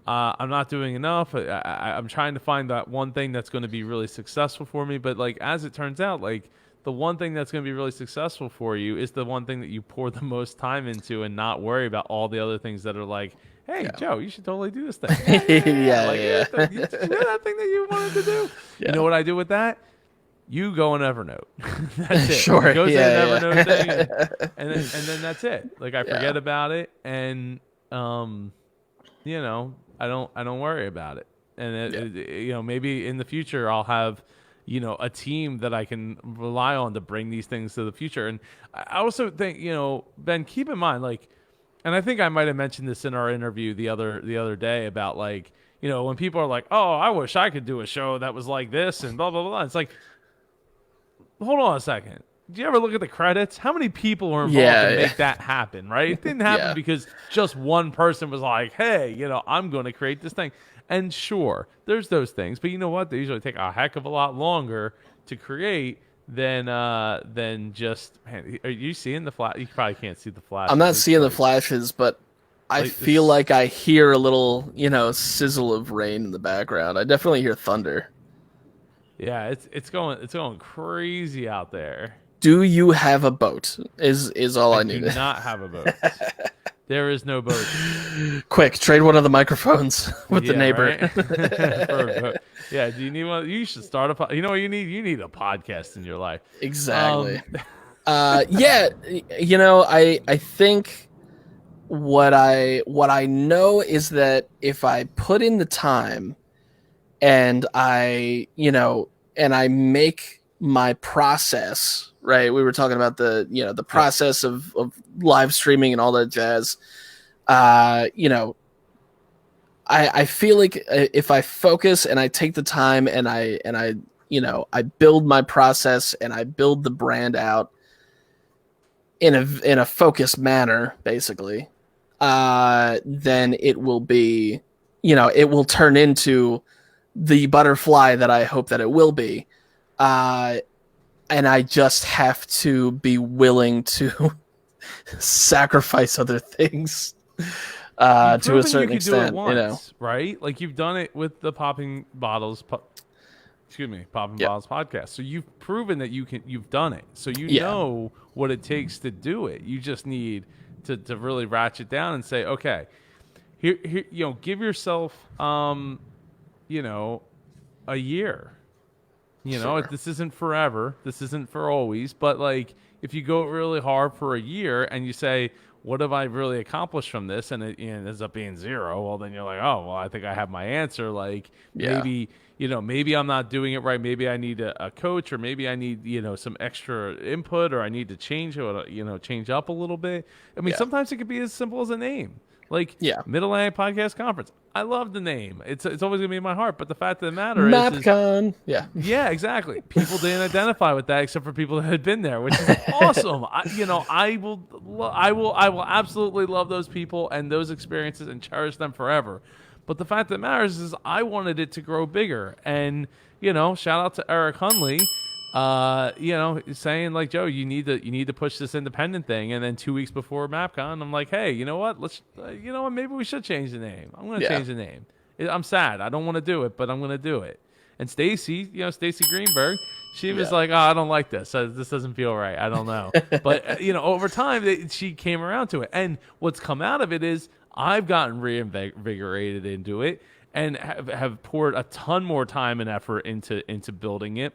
I'm not doing enough. I'm trying to find that one thing that's going to be really successful for me. But like as it turns out, like the one thing that's going to be really successful for you is the one thing that you pour the most time into and not worry about all the other things that are like, hey, Joe, you should totally do this thing. Yeah. Did you do that thing that you wanted to do? Yeah. You know what I do with that? You go and Evernote. That's it. Sure. Go to Yeah, an Evernote thing, and then that's it. Like I forget about it, and I don't worry about it. And maybe in the future I'll have a team that I can rely on to bring these things to the future. And I also think Ben, keep in mind like. And I think I might have mentioned this in our interview the other day about like, when people are like, oh, I wish I could do a show that was like this and blah, blah, blah. It's like, hold on a second. Do you ever look at the credits? How many people were involved to make that happen, right? It didn't happen because just one person was like, hey, I'm going to create this thing. And sure, there's those things. But you know what? They usually take a heck of a lot longer to create than just. Man, are you seeing the flash? You probably can't see the flash. I'm not seeing the flashes, but I feel like I hear a little, sizzle of rain in the background. I definitely hear thunder. Yeah, it's going crazy out there. Do you have a boat? Is all I need. Do not have a boat. There is no boat. Quick, trade one of the microphones with the neighbor. Right? For a boat. Yeah, do you need one? You should start a. You know what you need? You need a podcast in your life. Exactly. Yeah, I think what I know is that if I put in the time and I make my process, right? We were talking about the process of live streaming and all that jazz. I feel like if I focus and I take the time and I build my process and I build the brand out in a focused manner, basically, then it will be, it will turn into the butterfly that I hope that it will be. And I just have to be willing to sacrifice other things to a certain extent, right? Like you've done it with the Popping Bottles podcast. So you've proven that you've done it. So you know what it takes to do it. You just need to really ratchet down and say, okay, here give yourself a year. Sure. This isn't forever. This isn't for always. But like, if you go really hard for a year and you say, what have I really accomplished from this? And it ends up being zero. Well, then you're like, oh, well, I think I have my answer. Like maybe I'm not doing it right. Maybe I need a coach, or maybe I need, some extra input, or I need to change it, change up a little bit. I mean, sometimes it could be as simple as a name. Like Mid-Atlantic Podcast Conference. I love the name. It's always going to be in my heart. But the fact of the matter is MapCon. Yeah, exactly. People didn't identify with that except for people that had been there, which is awesome. I will absolutely love those people and those experiences and cherish them forever. But the fact that matters is I wanted it to grow bigger. And, shout out to Eric Hunley. Saying like, Joe, you need to push this independent thing. And then 2 weeks before MapCon, I'm like, hey, you know what? Maybe we should change the name. I'm going to change the name. I'm sad. I don't want to do it, but I'm going to do it. And Stacy Greenberg, she was like, oh, I don't like this. This doesn't feel right. I don't know. But, over time, she came around to it. And what's come out of it is I've gotten reinvigorated into it and have poured a ton more time and effort into building it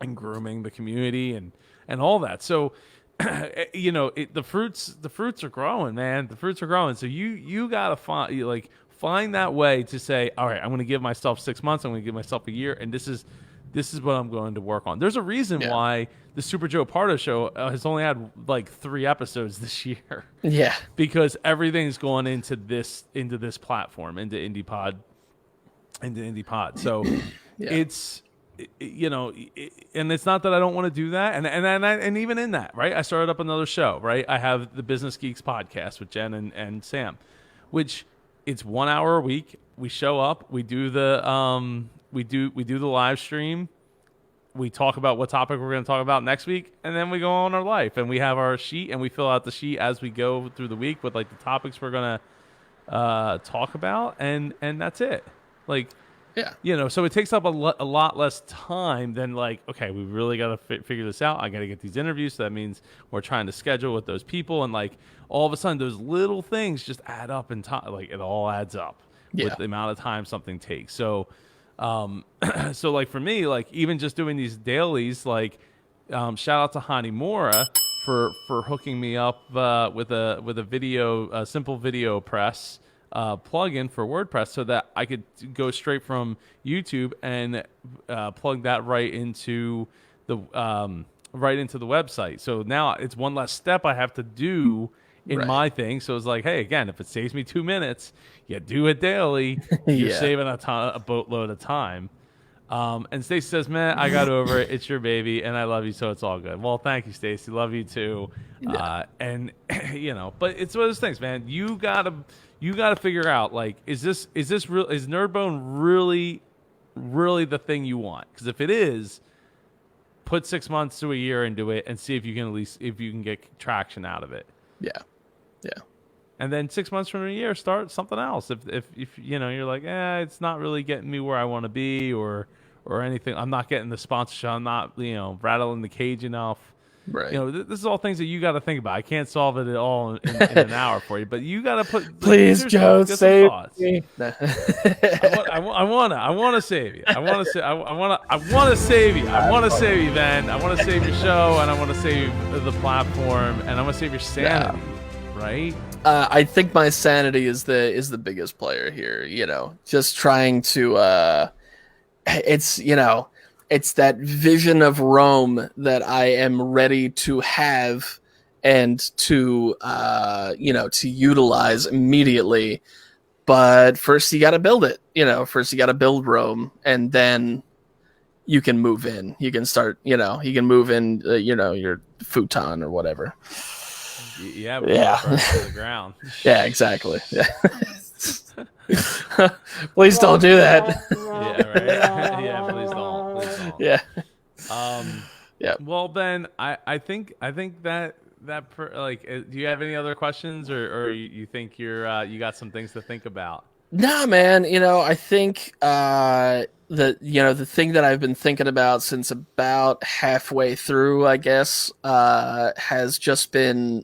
and grooming the community and all that. So, the fruits are growing, man. The fruits are growing. So you gotta find that way to say, all right, I'm going to give myself 6 months. I'm going to give myself a year. And this is what I'm going to work on. There's a reason why the Super Joe Pardo show has only had like 3 episodes this year. Yeah. Because everything's going into this platform, into IndiePod. So it's, and it's not that I don't want to do that, and even in that, right? I started up another show, right? I have the Business Geeks podcast with Jen and Sam, which it's 1 hour a week. We show up, we do the the live stream, we talk about what topic we're going to talk about next week, and then we go on our life, and we have our sheet, and we fill out the sheet as we go through the week with like the topics we're going to talk about, and that's it, like. Yeah. So it takes up a lot less time than like, okay, we really got to figure this out. I got to get these interviews. So that means we're trying to schedule with those people. And like all of a sudden those little things just add up in time. Like it all adds up with the amount of time something takes. So, so like for me, like even just doing these dailies, like shout out to Hani Mora for hooking me up with a video, simple video press plugin for WordPress, so that I could go straight from YouTube and plug that right into the website. So now it's one less step I have to do in my thing. So it's like, hey, again, if it saves me 2 minutes, you do it daily. You're saving a boatload of time. And Stacey says, man, I got over it. It's your baby, and I love you, so it's all good. Well, thank you, Stacey. Love you too. And but it's one of those things, man. You gotta figure out, like, is Nerdbone really the thing you want? Because if it is, put 6 months to a year into it and see if you can get traction out of it. Yeah. And then 6 months from a year, start something else. If you're like, it's not really getting me where I want to be, or anything. I'm not getting the sponsorship. I'm not rattling the cage enough. Right. This is all things that you got to think about. I can't solve it at all in an hour for you, but you got to put. Please, Joe, save me. I want to save you. I want to save you, man. I want to save your show, and I want to save the platform, and I want to save your sanity. Right. I think my sanity is the biggest player here. Just trying to. It's that vision of Rome that I am ready to have and to utilize immediately. But first you got to build it. First you got to build Rome, and then you can move in. You can start. You can move in. Your futon or whatever. Yeah. To the ground. Yeah, exactly. Yeah. Please don't do that. Yeah, right. Yeah, please don't. Yeah. Yeah. Well, Ben, I think that do you have any other questions, or you think you got some things to think about? Nah, man. I think the thing that I've been thinking about since about halfway through, I guess, has just been,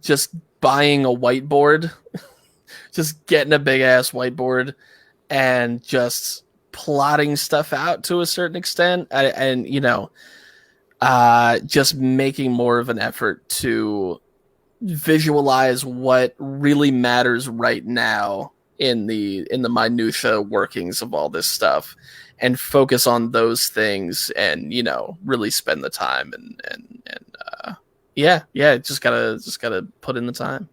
just buying a whiteboard, just getting a big ass whiteboard and just plotting stuff out to a certain extent. just making more of an effort to visualize what really matters right now in the minutia workings of all this stuff, and focus on those things, and really spend the time just gotta put in the time.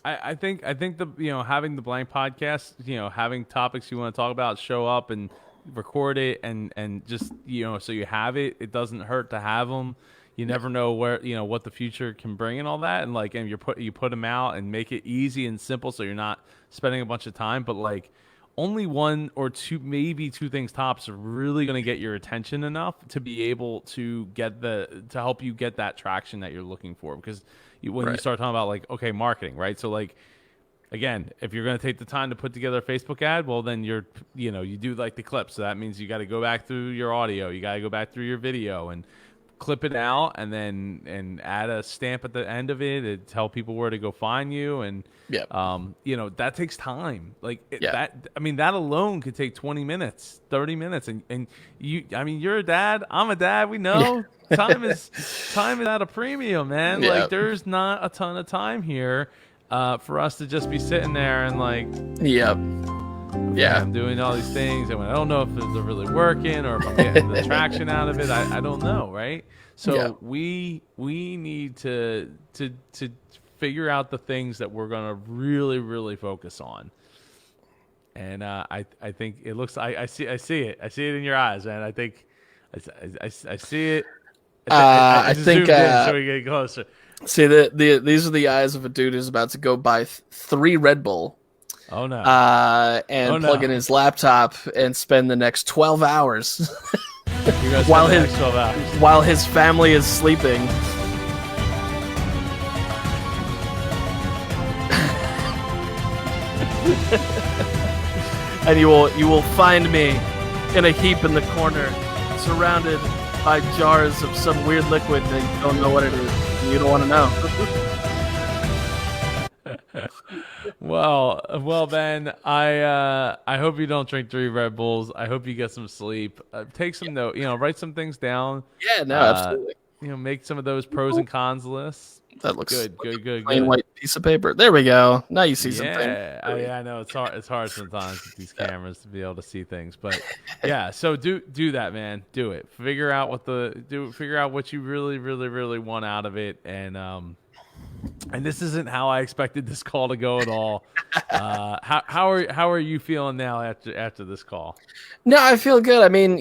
I think the having the blank podcast, having topics you want to talk about, show up and record it, and just so you have it. It doesn't hurt to have them. You never know where what the future can bring and all that, and you put them out and make it easy and simple, so you're not spending a bunch of time. But like only one or two, maybe two things tops, are really going to get your attention enough to be able to help you get that traction that you're looking for. Because when you start talking about like, okay, marketing, right? So like, again, if you're going to take the time to put together a Facebook ad, well, then you do like the clip. So that means you got to go back through your audio, you got to go back through your video and clip it out, and add a stamp at the end of it and tell people where to go find you. And that takes time. That alone could take 20 minutes, 30 minutes. And you're a dad, I'm a dad, we know. Time is at a premium, man. Yeah. Like there's not a ton of time here for us to just be sitting there and like, I'm doing all these things, and I don't know if they're really working or if I'm getting the traction out of it. I don't know, right? So we need to figure out the things that we're gonna really, really focus on. And I think it looks. I see it. I see it in your eyes, man. I think I see it. I think so we get closer. See, these are the eyes of a dude who's about to go buy 3 Red Bull. Oh no! Plug in his laptop and spend the next 12 hours while his family is sleeping. And you will find me in a heap in the corner, surrounded by jars of some weird liquid that you don't know what it is. And you don't want to know. Well, Ben, I hope you don't drink 3 Red Bulls. I hope you get some sleep. Take some note. Write some things down. Yeah, no, absolutely. Make some of those pros and cons lists. That looks good. Plain white piece of paper. There we go. Now you see something. Yeah, I know it's hard. It's hard sometimes with these cameras to be able to see things, but yeah. So do that, man. Do it. Figure out what you really, really, really want out of it, and this isn't how I expected this call to go at all. How are you feeling now after this call? No, I feel good. I mean,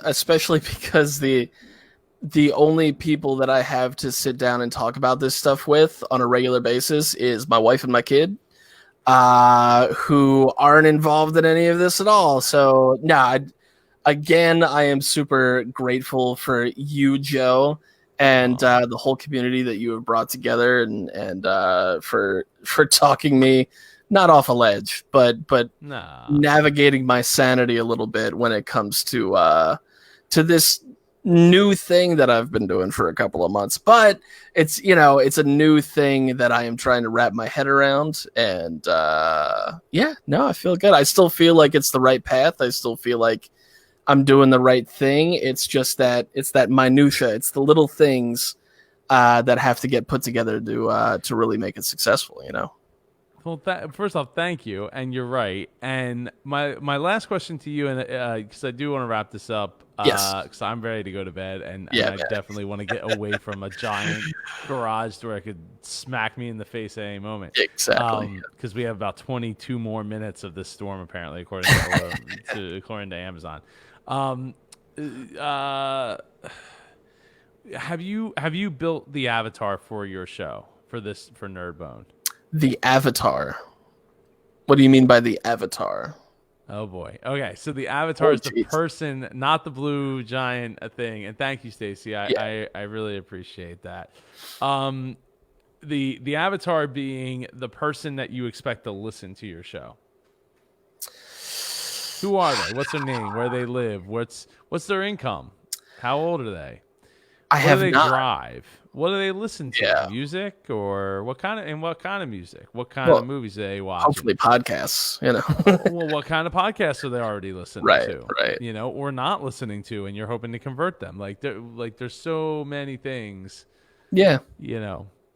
especially because the only people that I have to sit down and talk about this stuff with on a regular basis is my wife and my kid, who aren't involved in any of this at all. So, I am super grateful for you, Joe, and the whole community that you have brought together, and for talking me not off a ledge, but navigating my sanity a little bit when it comes to this new thing that I've been doing for a couple of months. But it's a new thing that I am trying to wrap my head around, and I feel good. I still feel like it's the right path. I still feel like I'm doing the right thing. It's just that minutia. It's the little things that have to get put together to really make it successful. Well, first off, thank you, and you're right. And my last question to you, and because I do want to wrap this up, because I'm ready to go to bed, and I definitely want to get away from a giant garage door that could smack me in the face at any moment. Exactly. Because we have about 22 more minutes of this storm, apparently, according to Amazon. Have you built the avatar for your show for Nerdbone? The avatar. What do you mean by the avatar? Oh boy. Okay, so the avatar is the person, not the blue giant thing. And thank you, Stacy. I really appreciate that. The avatar being the person that you expect to listen to your show. Who are they? What's their name? Where they live? What's their income? How old are they? I What have do they not. drive? What do they listen to? Yeah. Music or what kind of music? What kind Well, of movies are they watching? hopefully podcasts, Well, what kind of podcasts are they already listening Right, to? right. Or not listening to, and you're hoping to convert them. There's so many things, Yeah.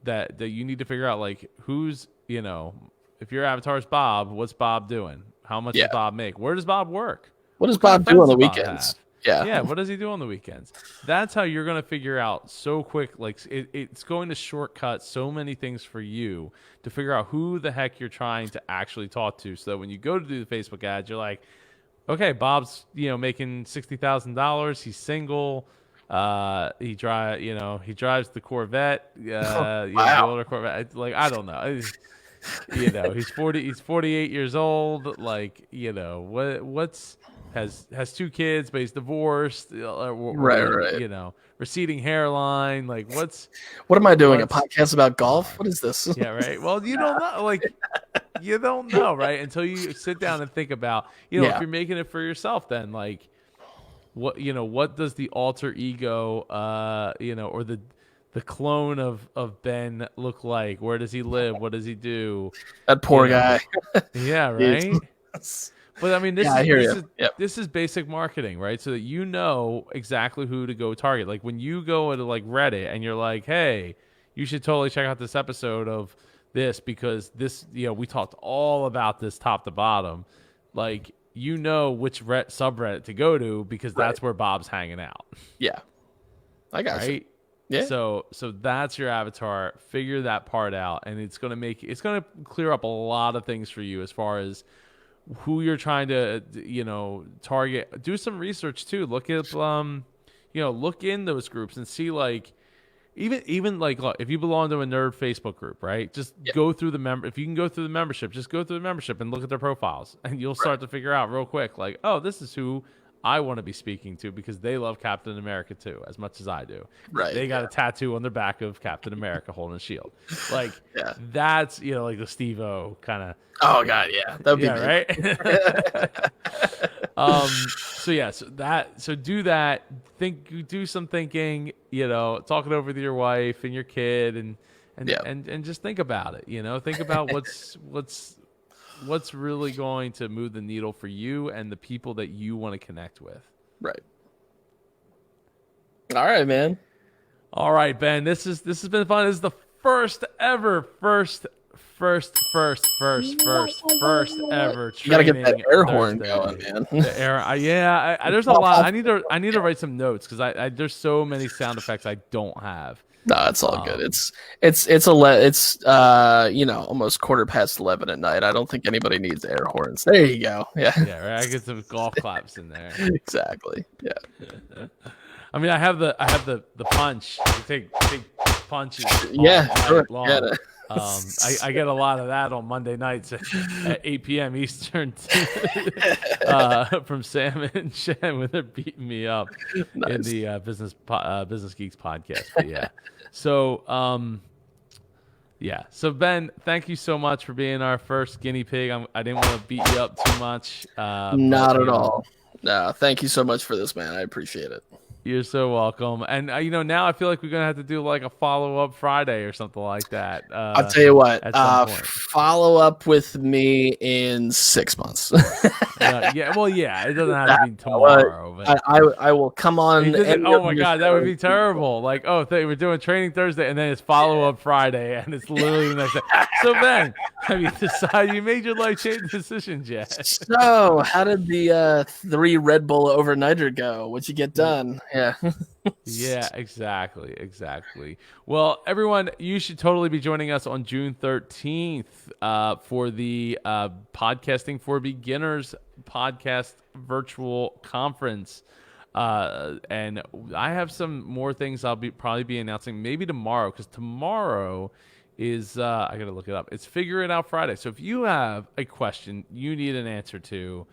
that you need to figure out. Like, who's, if your avatar is Bob, what's Bob doing? How much Yeah. does Bob make? Where does Bob work? What does What kind of Bob do on friends the does Bob weekends? have? Yeah. Yeah, what does he do on the weekends? That's how you're going to figure out so quick. Like, it's going to shortcut so many things for you to figure out who the heck you're trying to actually talk to, so that when you go to do the Facebook ads, you're like, okay, Bob's making $60,000. He's single. He drives the Corvette. The older Corvette. Like, I don't know. He's 40. He's 48 years old. Like, what's has 2 kids, but he's divorced. Right. Receding hairline. Like, What am I doing? A podcast about golf? What is this? yeah, right. Well, you don't know. Like, you don't know, right? Until you sit down and think about, if you're making it for yourself, then like, what does the alter ego, or the clone of Ben look like? Where does he live? What does he do? That poor guy. Yeah, right. But I mean, this is basic marketing, right? So that you know exactly who to go target. Like, when you go to like Reddit and you're like, hey, you should totally check out this episode of this, because this, we talked all about this top to bottom. Like, which subreddit to go to, because that's where Bob's hanging out. Yeah. I got you. Yeah. So that's your avatar. Figure that part out, and it's gonna clear up a lot of things for you as far as who you're trying to target. Do some research too. Look at look in those groups and see, like, even like, look, if you belong to a nerd Facebook group, right? Just go through if you can go through the membership, just go through the membership and look at their profiles, and you'll start to figure out real quick, like, oh, this is who I want to be speaking to, because they love Captain America too, as much as I do. Right. They got a tattoo on their back of Captain America holding a shield. Like, that's, like the Steve-O kind of. Oh God, yeah. That'd be right. So do that. Do some thinking, talk it over with your wife and your kid, and just think about it, think about what's really going to move the needle for you and the people that you want to connect with. Right. All right, man. All right, Ben. This has been fun. This is the first ever ever You gotta get that air horn going, man. There's a lot. I need to write some notes, because there's so many sound effects I don't have. No, it's all good. It's almost 11:15 at night. I don't think anybody needs air horns. There you go. Yeah. Yeah, right. I get some golf claps in there. Exactly. Yeah. I mean, I have the punch. I take punches. Yeah, sure. Long. Yeah. I get a lot of that on Monday nights at 8 p.m. Eastern from Sam and Shen when they're beating me up in the Business Geeks podcast. But yeah, so so Ben, thank you so much for being our first guinea pig. I didn't want to beat you up too much. Not at all. No, thank you so much for this, man. I appreciate it. You're so welcome. And, now I feel like we're going to have to do like a follow-up Friday or something like that. I'll tell you what, follow up with me in 6 months. It doesn't have to be tomorrow. But I will come on. Oh my God, that would be terrible. Like, we're doing training Thursday, and then it's follow-up Friday, and it's literally the next day. So Ben, have you decided, you made your life-changing decisions yet? So how did the 3 Red Bull overnighter go? What'd you get done? Yeah. Yeah, exactly. Well, everyone, you should totally be joining us on June 13th for the Podcasting for Beginners podcast virtual conference. And I have some more things I'll probably be announcing maybe tomorrow, because tomorrow is I gotta look it up. It's Figure It Out Friday. So if you have a question you need an answer to,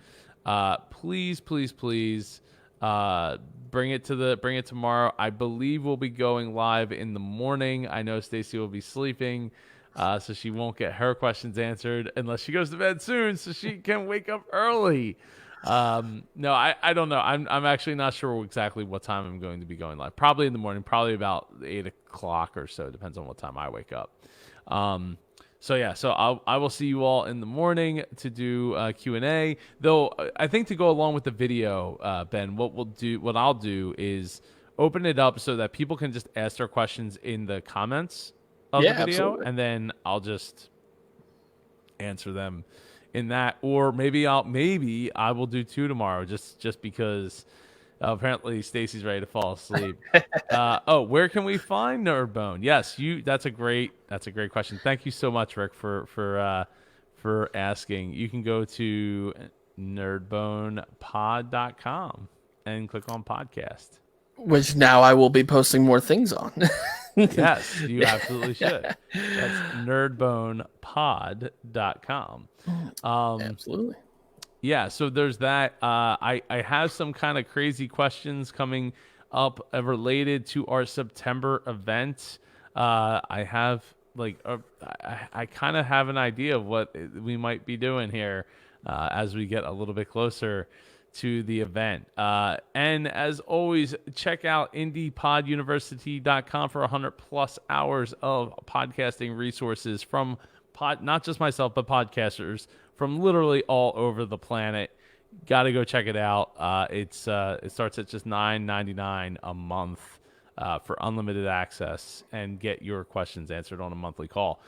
please bring it tomorrow. I believe we'll be going live in the morning. I know Stacy will be sleeping, so she won't get her questions answered unless she goes to bed soon, so she can wake up early. No, I don't know. I'm actually not sure exactly what time I'm going to be going live. Probably in the morning, probably about 8 o'clock or so. Depends on what time I wake up. So yeah, so I will see you all in the morning to do Q&A. Though I think to go along with the video, Ben, what I'll do is open it up so that people can just ask their questions in the comments of the video, absolutely. and then I'll just answer them in that. Or maybe I will do 2 tomorrow, just because apparently Stacy's ready to fall asleep. Where can we find Nerdbone? Yes, that's a great question. Thank you so much, Rick, for asking. You can go to nerdbonepod.com and click on podcast. Which now I will be posting more things on. Yes, you absolutely should. That's nerdbonepod.com. Absolutely. Yeah, so there's that. I have some kind of crazy questions coming up related to our September event. I have I kind of have an idea of what we might be doing here as we get a little bit closer to the event. And as always, check out indiepoduniversity.com for 100 plus hours of podcasting resources from not just myself, but podcasters from literally all over the planet. Got to go check it out. It starts at just $9.99 a month for unlimited access and get your questions answered on a monthly call.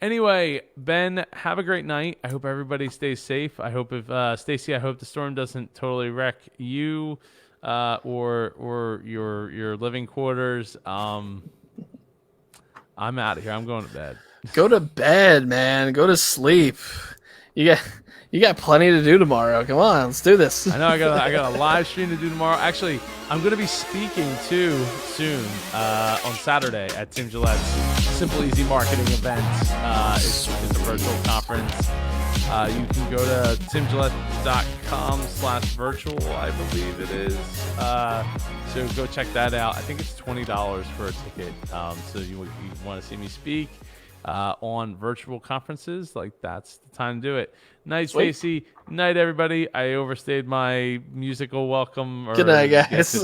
Anyway, Ben, have a great night. I hope everybody stays safe. I hope Stacy, I hope the storm doesn't totally wreck you or your living quarters. I'm out of here. I'm going to bed. Go to bed, man. Go to sleep. You got plenty to do tomorrow. Come on, let's do this. I know I got a live stream to do tomorrow. Actually, I'm going to be speaking too soon on Saturday at Tim Gillette's Simple Easy Marketing event. It's a virtual conference. You can go to timgillette.com/virtual, I believe it is. So go check that out. I think it's $20 for a ticket. So you want to see me speak on virtual conferences, that's the time to do it. Night, Stacy. Night, everybody. I overstayed my musical welcome. Good night, guys.